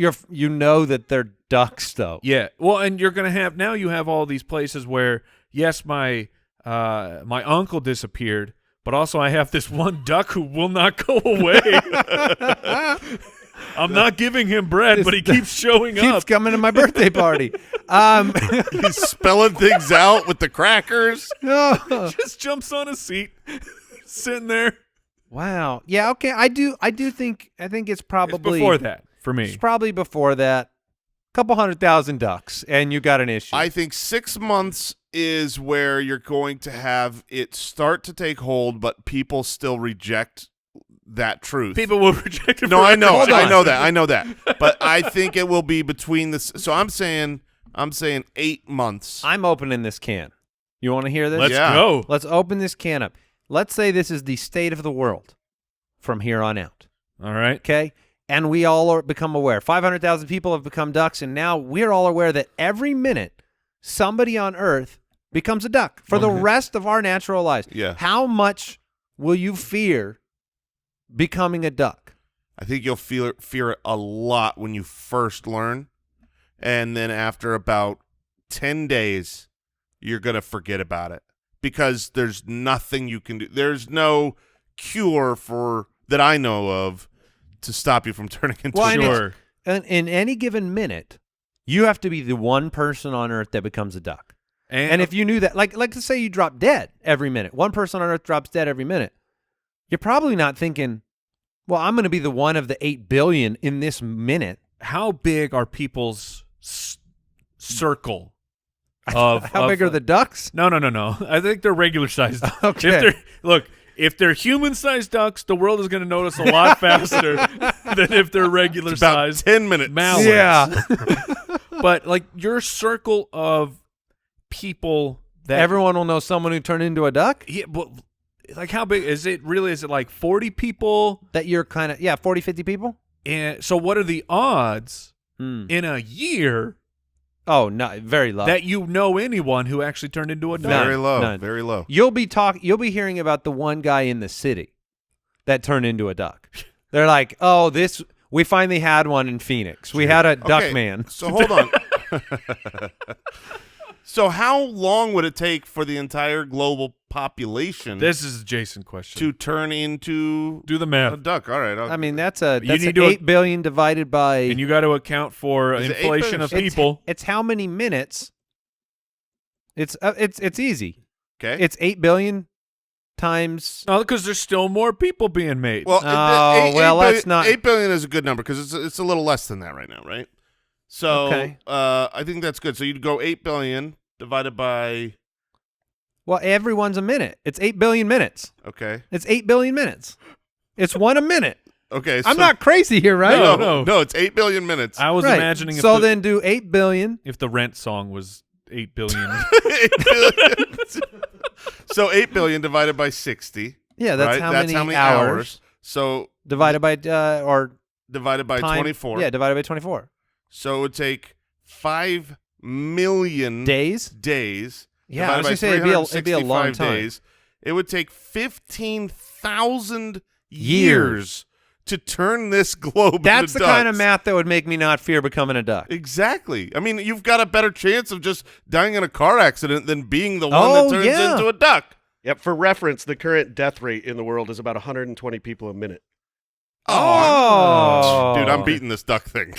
know that they're ducks though. Yeah. Well, and you're gonna have now. You have all these places where yes, my uncle disappeared, but also I have this one duck who will not go away. I'm not giving him bread, but he keeps showing Keeps up. coming to my birthday party. He's spelling things out with the crackers. Just jumps on a seat, sitting there. Wow. Yeah. Okay. I think it's probably It's before that for me. It's probably before that. Couple 100,000 ducks, and you got an issue. I think 6 months is where you're going to have it start to take hold, but people still reject that truth. People will reject it. No, I know. Hold on. I know that. But I think it will be between this. So I'm saying 8 months. I'm opening this can. You want to hear this? Let's Yeah. go. Let's open this can up. Let's say this is the state of the world from here on out. All right. Okay? And we all are become aware. 500,000 people have become ducks, and now we're all aware that every minute somebody on Earth becomes a duck for the rest of our natural lives. Yeah. How much will you fear becoming a duck? I think you'll fear it a lot when you first learn, and then after about 10 days, you're gonna forget about it because there's nothing you can do. There's no cure for that I know of to stop you from turning into Well, a and duck. Sure. And in any given minute, you have to be the one person on Earth that becomes a duck. And if you knew that, like to say you drop dead every minute, one person on Earth drops dead every minute, you're probably not thinking, well, I'm going to be the one of the 8 billion in this minute. how big are people's circle of How big are the ducks? No. I think they're regular sized. Okay. If they're human-sized ducks, the world is going to notice a lot faster than if they're About regular-sized 10 minutes. mallards. Yeah. But like your circle of people that Everyone will know someone who turned into a duck? Yeah, but like how big is it? Really, is it like 40 people? That you're kind of, 40, 50 people? And so, what are the odds Hmm. in a year Oh, no, very low. that you know anyone who actually turned into a duck? None. Very low. None. Very low. You'll be hearing about the one guy in the city that turned into a duck. They're like, oh, we finally had one in Phoenix. We had a duck Okay, man. So hold on. So how long would it take for the entire global population This is a Jason question. to turn into Do the a math, duck? All right. I mean, that's an need to 8 billion divided by. and you got to account for Is it 8 inflation of billion? people. It's how many minutes. It's easy. okay. It's 8 billion times. Oh, because there's still more people being made. Well, let's not. 8 billion is a good number because it's a little less than that right now, right? So Okay. I think that's good. So you'd go 8 billion divided by. Well, everyone's a minute. It's 8 billion minutes. Okay. It's 8 billion minutes. It's one a minute. Okay. I'm not crazy here, right? No, it's 8 billion minutes. I was Right. imagining if So then do 8 billion. if the Rent song was 8 billion. 8 billion. So 8 billion divided by 60. Yeah, that's right? how many hours. So Divided by or divided by time. 24. Yeah, divided by 24. So it would take 5 million Days? days. Yeah, I divided was by gonna say it'd be a long 365 time. days. It would take 15,000 Years to turn this globe That's into the kind of ducks. math that would make me not fear becoming a duck. Exactly. I mean, you've got a better chance of just dying in a car accident than being the one Oh, that turns yeah. into a duck. Yep. For reference, the current death rate in the world is about 120 people a minute. Oh. Dude, I'm beating this duck thing.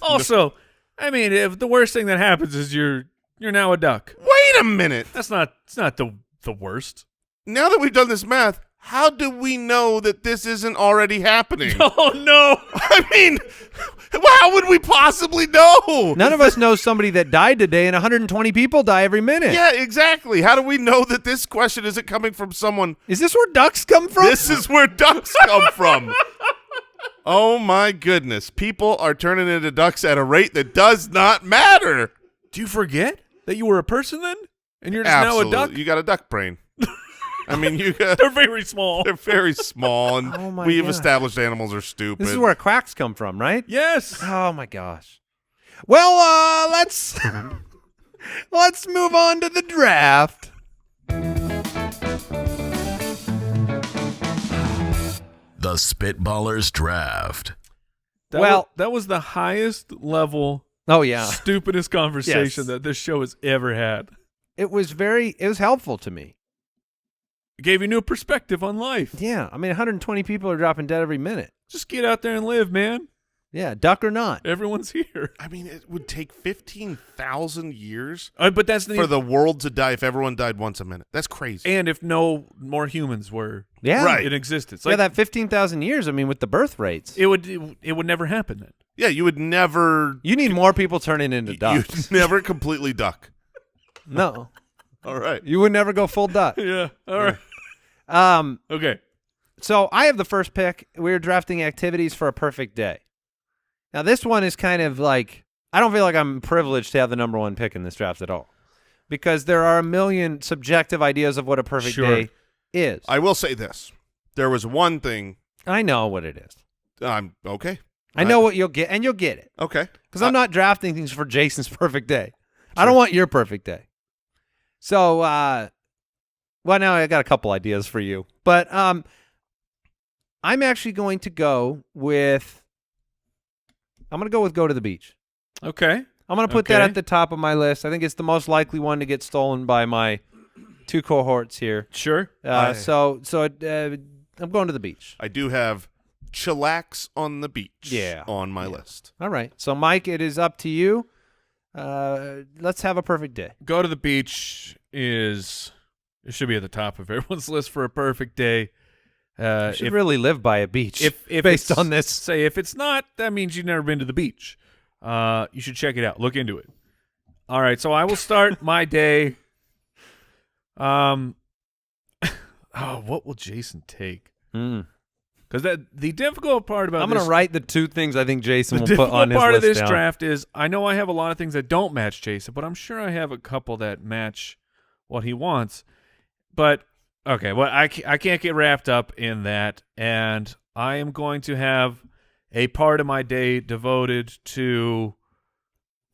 Also, I mean, if the worst thing that happens is you're now a duck. Wait a minute. It's not the worst. Now that we've done this math, how do we know that this isn't already happening? Oh no. I mean, how would we possibly know? None of us know somebody that died today, and 120 people die every minute. Yeah, exactly. How do we know that this question isn't coming from someone? Is this where ducks come from? This is where ducks come from. Oh my goodness. People are turning into ducks at a rate that does not matter. Do you forget that you were a person then? And you're just Absolutely. now a duck? You got a duck brain. I mean, They're very small. they're very small, and Oh my we've God. established animals are stupid. This is where quacks come from, right? Yes. Oh my gosh. Well, let's let's move on to the draft. The Spitballers Draft. That was the highest level, Oh yeah. stupidest conversation Yes. that this show has ever had. It was helpful to me. It gave you new perspective on life. Yeah. I mean, 120 people are dropping dead every minute. Just get out there and live, man. Yeah, duck or not. Everyone's here. I mean, it would take 15,000 years But that's for the world to die if everyone died once a minute. That's crazy. and if no more humans were Yeah. Right. in existence. Yeah, that 15,000 years, I mean, with the birth rates. it would never happen then. Yeah, you would never. You need more people turning into ducks. You'd never completely duck. No. All right. You would never go full duck. Yeah. All right. Okay. So I have the first pick. We're drafting activities for a perfect day. Now, this one is kind of like, I don't feel like I'm privileged to have the number one pick in this draft at all, because there are a million subjective ideas of what a perfect Sure. day is. I will say this. There was one thing. I know what it is. I'm okay. I know what you'll get, and you'll get it, Okay. because I'm not drafting things for Jason's perfect day. I don't want your perfect day. So, well, now I got a couple ideas for you, but I'm actually going to go with. I'm going to go to the beach. Okay. I'm going to put that Okay. at the top of my list. I think it's the most likely one to get stolen by my two cohorts here. Sure. So I'm going to the beach. I do have chillax on the beach on my list. All right. So, Mike, it is up to you. Let's have a perfect day. Go to the beach it should be at the top of everyone's list for a perfect day. You should really live by a beach if based it's- on this. Say if it's not, that means you've never been to the beach. You should check it out. Look into it. All right, so I will start my day. What will Jason take? Because the difficult part about I'm going to write the two things I think Jason the will put on difficult his part of list this down. draft is I know I have a lot of things that don't match Jason, but I'm sure I have a couple that match what he wants. But okay, well I can't get wrapped up in that, and I am going to have a part of my day devoted to,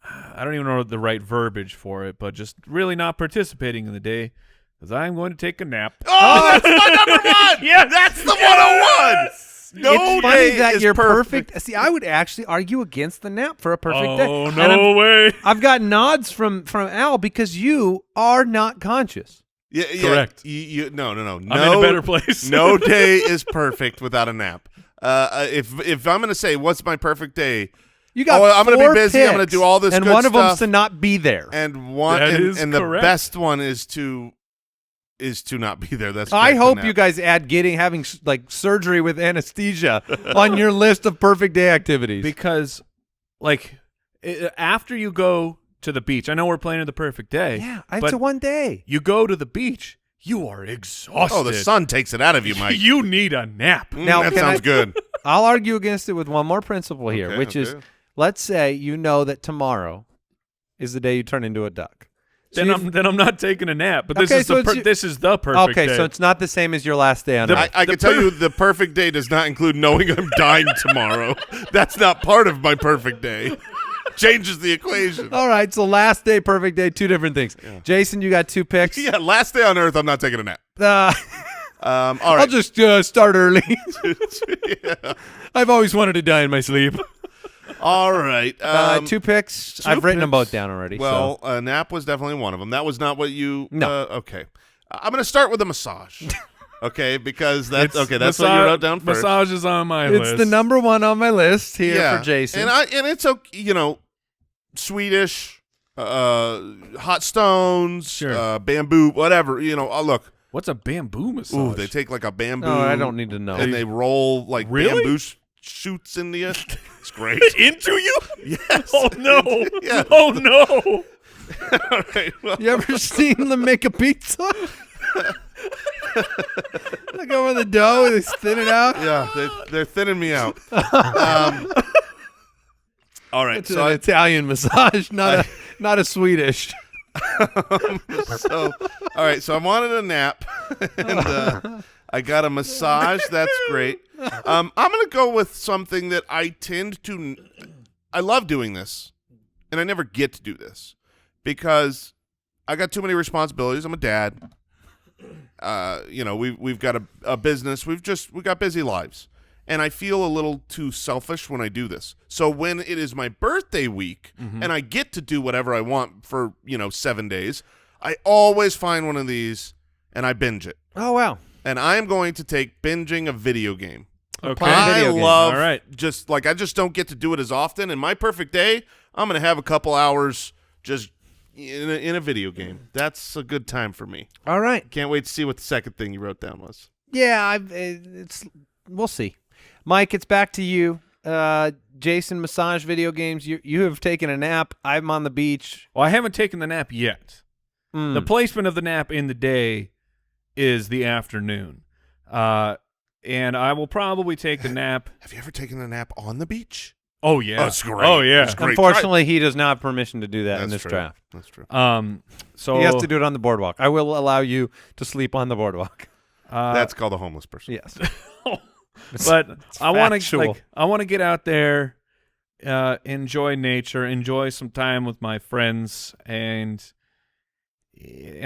I don't even know the right verbiage for it, but just really not participating in the day, because I'm going to take a nap. Oh, that's my number one. Yeah, that's the 101. No It's funny day that is you're perfect. perfect. See, I would actually argue against the nap for a perfect day. Oh, And no way. I've got nods from Al because you are not conscious. Yeah, Correct. No. I'm in a better place. No day is perfect without a nap. If I'm going to say what's my perfect day, You got I'm gonna be 4 busy, I'm gonna picks, do all this and good one of them's stuff. to not be there. and one That is and the correct. best one is to is to not be there. That's I correct, hope the nap. you guys add having like surgery with anesthesia on your list of perfect day activities. Because, like, after you go to the beach, I know we're planning the perfect day. Yeah, but it's a one day. You go to the beach, you are exhausted. Oh, the sun takes it out of you, Mike. You need a nap. Now, that can sounds I- good. I'll argue against it with one more principle here, Okay, which is, okay. let's say you know that tomorrow is the day you turn into a duck. So Then I'm not taking a nap. But this Okay, is so this is the perfect okay, day. so it's not the same as your last day on Earth. I can tell you the perfect day does not include knowing I'm dying tomorrow. That's not part of my perfect day. Changes the equation. All right, so last day, perfect day, two different things. Jason, you got two picks. Yeah, last day on Earth, I'm not taking a nap. All right. I'll just start early. Yeah. I've always wanted to die in my sleep. All right. Two picks. I've written them both down already. Well, so. a nap was definitely one of them. That was not what you. No. Okay. I'm going to start with a massage. Okay, because that's It's okay. That's what you wrote down first. Massage is on my list. It's the number one on my list here Yeah. for Jason. And it's okay. You know, Swedish, hot stones, Sure. bamboo, whatever. You know, look. What's a bamboo massage? Ooh, they take like a bamboo. Oh, I don't need to know. And they roll like Really? bamboo shoots into you. It's great. Into you? Yes. Oh no! Yeah. Oh no! All right. Well, You ever seen them make a pizza? Look over the dough, they thin it out. yeah, they're thinning me out. All right. It's So an Italian massage, not a Swedish. all right. So I wanted a nap, and I got a massage. That's great. I'm gonna go with something that I tend to. I love doing this, and I never get to do this because I got too many responsibilities. I'm a dad. You know, we've got a business. We got busy lives, and I feel a little too selfish when I do this. So when it is my birthday week and I get to do whatever I want for 7 days, I always find one of these and I binge it. Oh, wow. And I am going to take binging a video game. Okay. I video game. love All right. I just don't get to do it as often. In my perfect day, I'm going to have a couple hours just in a video game. That's a good time for me. All right. Can't wait to see what the second thing you wrote down was. Yeah, we'll see. Mike, it's back to you. Jason, massage video games. You have taken a nap. I'm on the beach. Well, I haven't taken the nap yet. Mm. The placement of the nap in the day is the afternoon. And I will probably take the nap. Have you ever taken a nap on the beach? Oh, yeah. Oh, it's great. Oh, yeah. It's great. Unfortunately, he does not have permission to do that in That's this true. draft. That's true. So He has to do it on the boardwalk. I will allow you to sleep on the boardwalk. That's called a homeless person. Yes. But I want factual. to get out there, enjoy nature, enjoy some time with my friends, and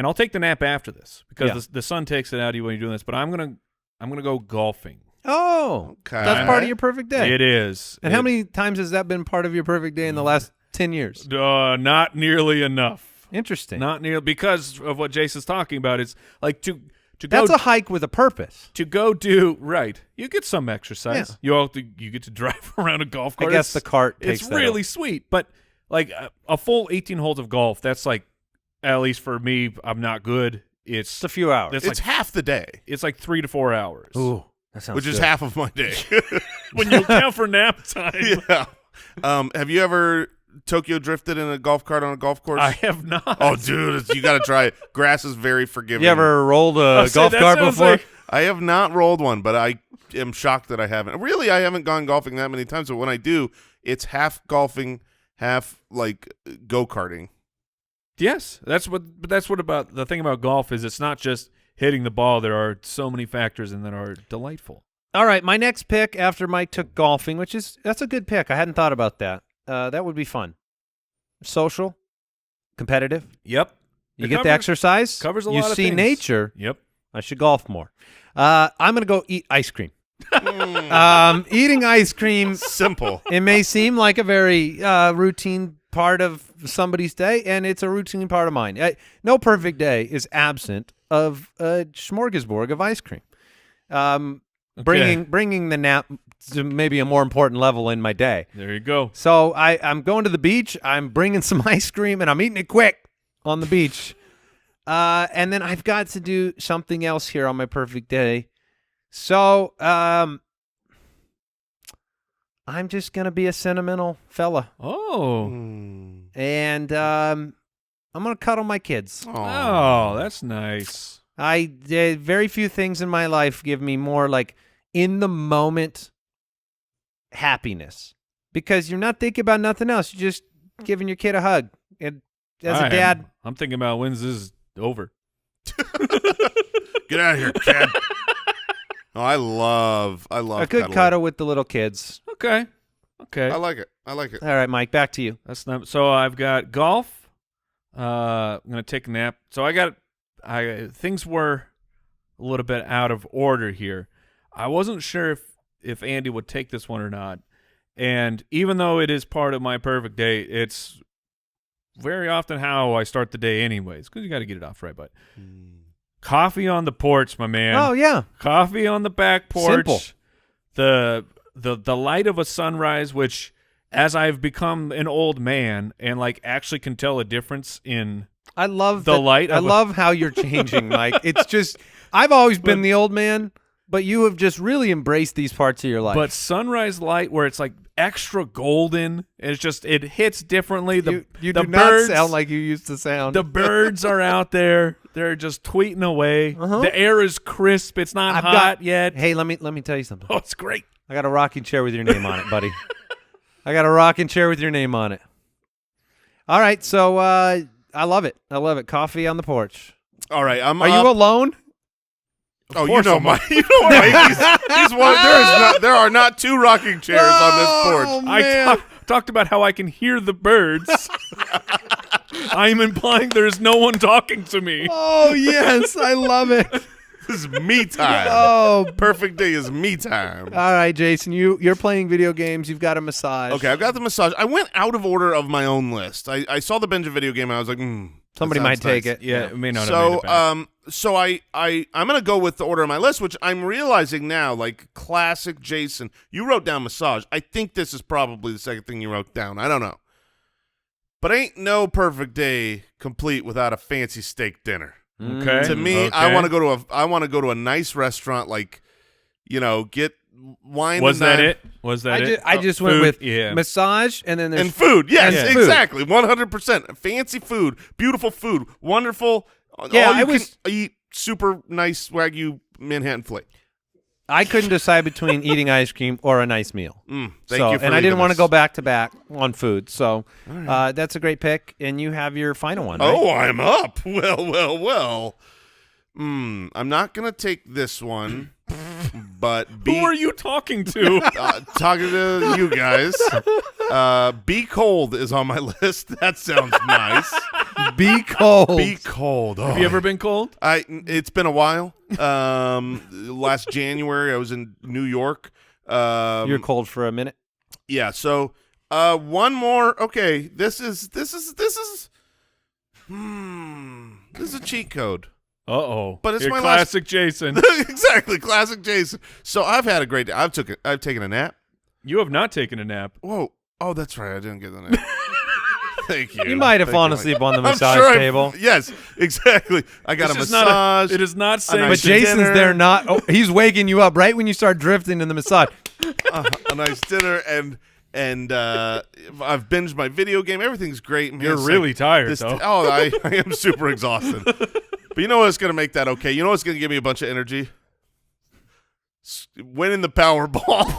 I'll take the nap after this because the sun takes it out of you when you're doing this. But I'm gonna go golfing. Oh, Okay. that's part of your perfect day. It is. And how many times has that been part of your perfect day in the last 10 years? Not nearly enough. Interesting. Not nearly, because of what Jason's talking about. It's like to go That's a hike with a purpose. to go do right. You get some exercise. Yeah. You get to drive around a golf I cart. guess the cart takes It's that really up. sweet, but like a full 18 holes of golf. That's like, at least for me, I'm not good. It's a few hours. It's It's like half the day, it's like 3 to 4 hours. Ooh, that sounds which is good. half of my day. When you count for nap time. Yeah. Have you ever Tokyo drifted in a golf cart on a golf course? I have not. Oh, dude, you got to try it. Grass is very forgiving. You ever rolled a say, golf that cart sounds before? like- I have not rolled one, but I am shocked that I haven't. Really, I haven't gone golfing that many times, but when I do, it's half golfing, half like go-karting. Yes, that's what about the thing about golf is it's not just hitting the ball. There are so many factors in that are delightful. All right, my next pick after Mike took golfing, that's a good pick. I hadn't thought about that. That would be fun. Social, competitive. Yep. You It get the covers- exercise. covers a you lot of see things. nature. Yep. I should golf more. I'm going to go eat ice cream. Eating ice cream, Simple. it may seem like a very routine part of somebody's day, and it's a routine part of mine. No perfect day is absent of a smorgasbord of ice cream. Bringing the nap to maybe a more important level in my day. There you go. So I'm going to the beach. I'm bringing some ice cream, and I'm eating it quick on the beach. And then I've got to do something else here on my perfect day. So, I'm just going to be a sentimental fella. Oh. And I'm going to cuddle my kids. Oh, that's nice. Very few things in my life give me more like in the moment happiness because you're not thinking about nothing else. You're just giving your kid a hug. And as a dad, I'm thinking about when's this is over. Get out of here, kid. Oh, I love a good cuddling. cuddle with the little kids. Okay. I like it. All right, Mike, back to you. That's not so. I've got golf. I'm gonna take a nap. So things were a little bit out of order here. I wasn't sure if Andy would take this one or not. And even though it is part of my perfect day, it's very often how I start the day anyways, because you got to get it off right. But coffee on the porch, my man. Oh, yeah. Coffee on the back porch. Simple. The light of a sunrise, which as I've become an old man and like actually can tell a difference in I love the light. I love how you're changing, Mike. It's just I've always been the old man, but you have just really embraced these parts of your life. But sunrise light where it's like extra golden, it's just it hits differently. You the do birds not sound like you used to sound. The birds are out there. They're just tweeting away. The air is crisp. It's not hot yet. Hey, let me tell you something. Oh, it's great. I got a rocking chair with your name on it, buddy. I got a rocking chair with your name on it. All right, so I love it. I love it. Coffee on the porch. All right, Are you alone? Oh, you know Mike. You know Mike. He's one. There are not two rocking chairs on this porch. I talked about how I can hear the birds. I'm implying there is no one talking to me. Oh yes, I love it. This is me time. Oh, perfect day is me time. All right, Jason, you're playing video games. You've got a massage. Okay, I've got the massage. I went out of order of my own list. I saw the Benja video game and I was like, somebody might take it. Yeah, it may not so, have made it back. So I'm gonna go with the order of my list, which I'm realizing now, like classic Jason. You wrote down massage. I think this is probably the second thing you wrote down. I don't know. But ain't no perfect day complete without a fancy steak dinner. Okay. To me, I want to go to a nice restaurant, like, get wine. Was that it? Was that it? I just went with massage and then there's food. Yes, and exactly, 100%. Fancy food, beautiful food, wonderful. Yeah, all you can eat super nice Wagyu Manhattan filet. I couldn't decide between eating ice cream or a nice meal. Thank you for and I didn't want to us. go back to back on food. So that's a great pick. And you have your final one, right? Oh, I'm up. Well. I'm not going to take this one, but who are you talking to? talking to you guys. Be cold is on my list. That sounds nice. Be cold. Be cold. Oh, Have you ever been cold? It's been a while. Last January, I was in New York. You're cold for a minute. Yeah. So, one more. Okay. This is a cheat code. Uh-oh. But it's You're my classic Jason. Exactly, classic Jason. So I've had a great day. I've taken a nap. You have not taken a nap. Whoa. Oh, that's right. I didn't get the nap. Thank you. You might have fallen asleep on the massage table. Yes, exactly. I got a massage. It is not safe. But Jason's there not. Oh, he's waking you up right when you start drifting in the massage. A nice dinner and I've binged my video game. Everything's great. Man, You're really tired, though. I am super exhausted. But you know what's going to make that okay? You know what's going to give me a bunch of energy? Winning the Powerball.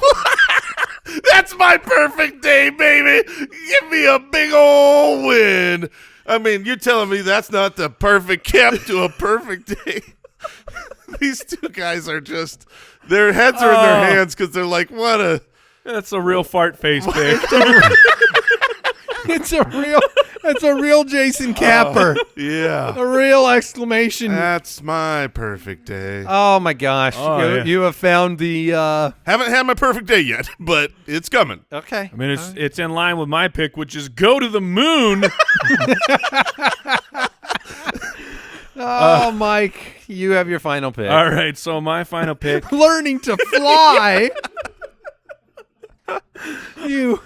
That's my perfect day, baby. Give me a big old win. I mean, you're telling me that's not the perfect cap to a perfect day? These two guys are just – their heads are in their hands because they're like, what a – That's a real fart face pick. It's a real Jason Capper. Yeah. A real exclamation. That's my perfect day. Oh my gosh. You have found the Haven't had my perfect day yet, but it's coming. Okay. I mean, it's in line with my pick, which is go to the moon. Mike, you have your final pick. All right, so my final pick. Learning to fly. You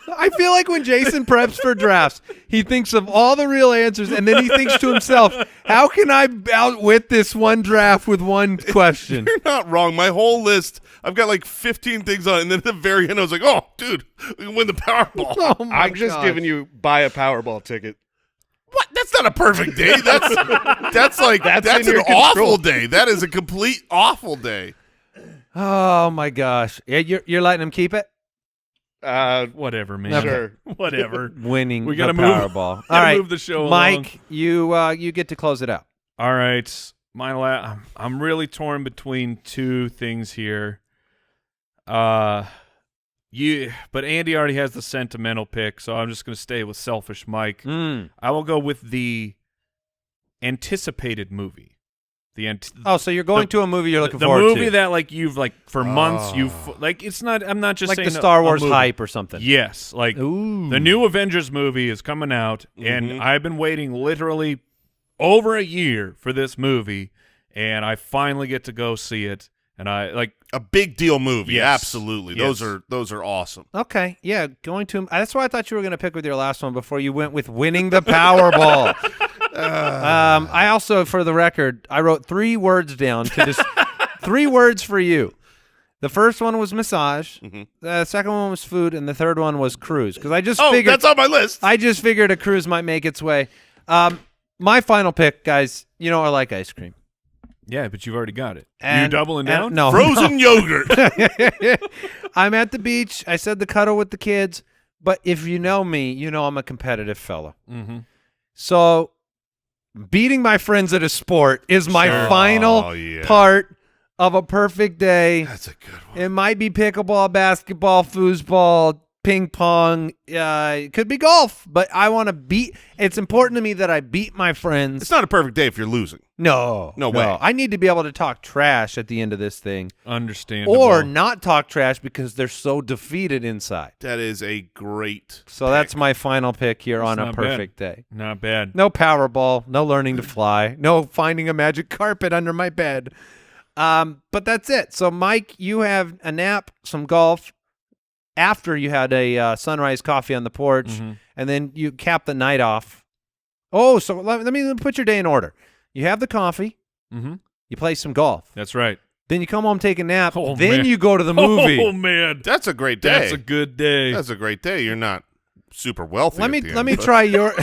I feel like when Jason preps for drafts, he thinks of all the real answers, and then he thinks to himself, how can I outwit this one draft with one question? You're not wrong. My whole list, I've got like 15 things on it, and then at the very end, I was like, oh, dude, we can win the Powerball. Oh my I'm just gosh. giving you buy a Powerball ticket. What? That's not a perfect day. That's like That's that's in an your control. awful day. That is a complete awful day. Oh, my gosh. Yeah, you're letting him keep it? Whatever, man. Okay. Sure. Whatever. Winning We the gotta move. Powerball. All Gotta right, move the show Mike, along. you get to close it out. All right. I'm really torn between two things here. But Andy already has the sentimental pick, so I'm just going to stay with selfish Mike. I will go with the anticipated movie. So you're going to a movie you're looking the forward to. movie that like you've like for months it's not. I'm not just like saying the Star Wars movie. hype or something. Yes, like Ooh. the new Avengers movie is coming out, and I've been waiting literally over a year for this movie, and I finally get to go see it. And I like a big deal movie. Yes. Absolutely. Yes. Those are awesome. Okay, yeah, going to. That's why I thought you were going to pick with your last one before you went with winning the Powerball. I also, for the record, I wrote 3 words down to just 3 words for you. The first one was massage. The second one was food, and the third one was cruise. Because I just figured that's on my list. I just figured a cruise might make its way. My final pick, guys. You know I like ice cream. yeah, but you've already got it. And, you doubling down? No, Frozen yogurt. I'm at the beach. I said the cuddle with the kids. But if you know me, you know I'm a competitive fella. So beating my friends at a sport is my final part of a perfect day. That's a good one. It might be pickleball, basketball, foosball, ping pong. It could be golf, but I want to beat. It's important to me that I beat my friends. It's not a perfect day if you're losing. No way. I need to be able to talk trash at the end of this thing, Understandable. or not talk trash because they're so defeated inside. That is a great So that's my final pick here on a not perfect day. Not bad. No Powerball, no learning to fly, no finding a magic carpet under my bed. But that's it. So, Mike, you have a nap, some golf, after you had a sunrise coffee on the porch, and then you cap the night off. Oh, so let me put your day in order. You have the coffee. You play some golf. That's right. Then you come home, take a nap. Oh, then man. you go to the movie. Oh, man. That's a great day. That's a good day. That's a great day. You're not super wealthy. Let at me the let end, me but- try your.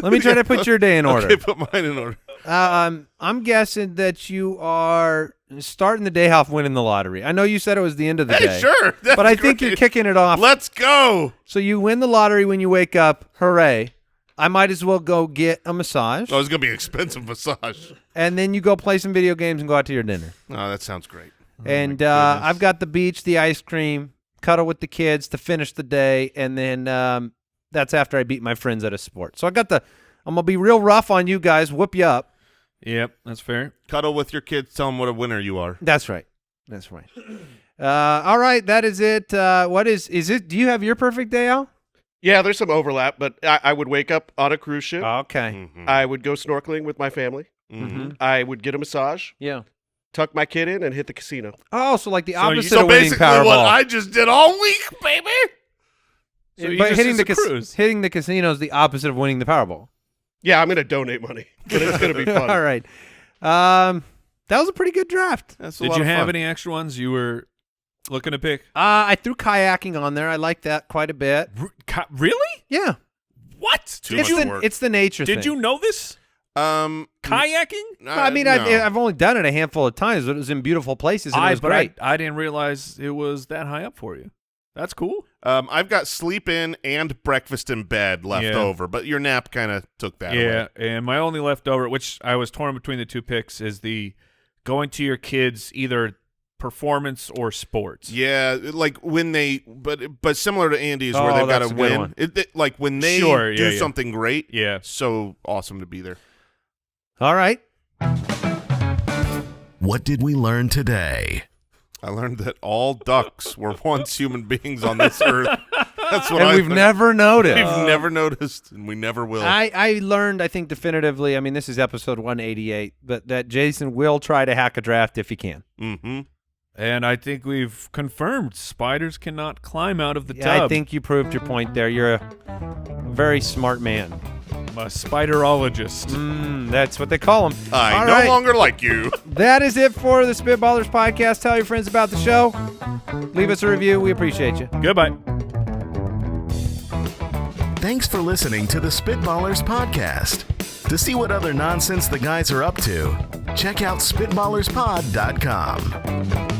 Let me try to put your day in order. Okay, put mine in order. I'm guessing that you are starting the day off winning the lottery. I know you said it was the end of the day. Hey, sure. That's But I think you're great. kicking it off. Let's go. So you win the lottery when you wake up. Hooray. I might as well go get a massage. Oh, it's gonna be an expensive massage. And then you go play some video games and go out to your dinner. Oh, that sounds great. And I've got the beach, the ice cream, cuddle with the kids to finish the day. And then that's after I beat my friends at a sport. So I'm going to be real rough on you guys, whoop you up. Yep, that's fair. Cuddle with your kids. Tell them what a winner you are. That's right. That's right. All right, that is it. What is it? Do you have your perfect day, Al? Yeah, there's some overlap, but I would wake up on a cruise ship. Okay. I would go snorkeling with my family. I would get a massage, Yeah. tuck my kid in, and hit the casino. Oh, so like the So you- opposite So of winning basically, Powerball. what I just did all week, baby. So you but just hitting did the some cruise. hitting the casino is the opposite of winning the Powerball. Yeah, I'm going to donate money, but it's going to be fun. All right. That was a pretty good draft. That's a Did lot you of have fun. any extra ones you were looking to pick? I threw kayaking on there. I like that quite a bit. Really? Yeah. What? Too It's much the work. it's the nature thing. Did you know this? Kayaking? I mean, no. I've only done it a handful of times, but it was in beautiful places and it was great. I didn't realize it was that high up for you. That's cool. I've got sleep in and breakfast in bed left Yeah. over, but your nap kind of took that Yeah, away. and my only leftover, which I was torn between the two picks, is the going to your kids either performance or sports. Yeah, like when they, but similar to Andy's, where Oh, they've got that's to a good win. one. Like when they Sure, do yeah. something great. Yeah. So awesome to be there. All right. What did we learn today? I learned that all ducks were once human beings on this earth. That's what And I we've learned. never noticed. We've never noticed, and we never will. I learned, I think, definitively, I mean, this is episode 188, but that Jason will try to hack a draft if he can. Mm-hmm. And I think we've confirmed spiders cannot climb out of the Yeah, tub. I think you proved your point there. You're a very smart man. I'm a spiderologist. That's what they call them. I All no right. longer like you. That is it for the Spitballers podcast. Tell your friends about the show. Leave us a review. We appreciate you. Goodbye. Thanks for listening to the Spitballers podcast. To see what other nonsense the guys are up to, check out SpitballersPod.com.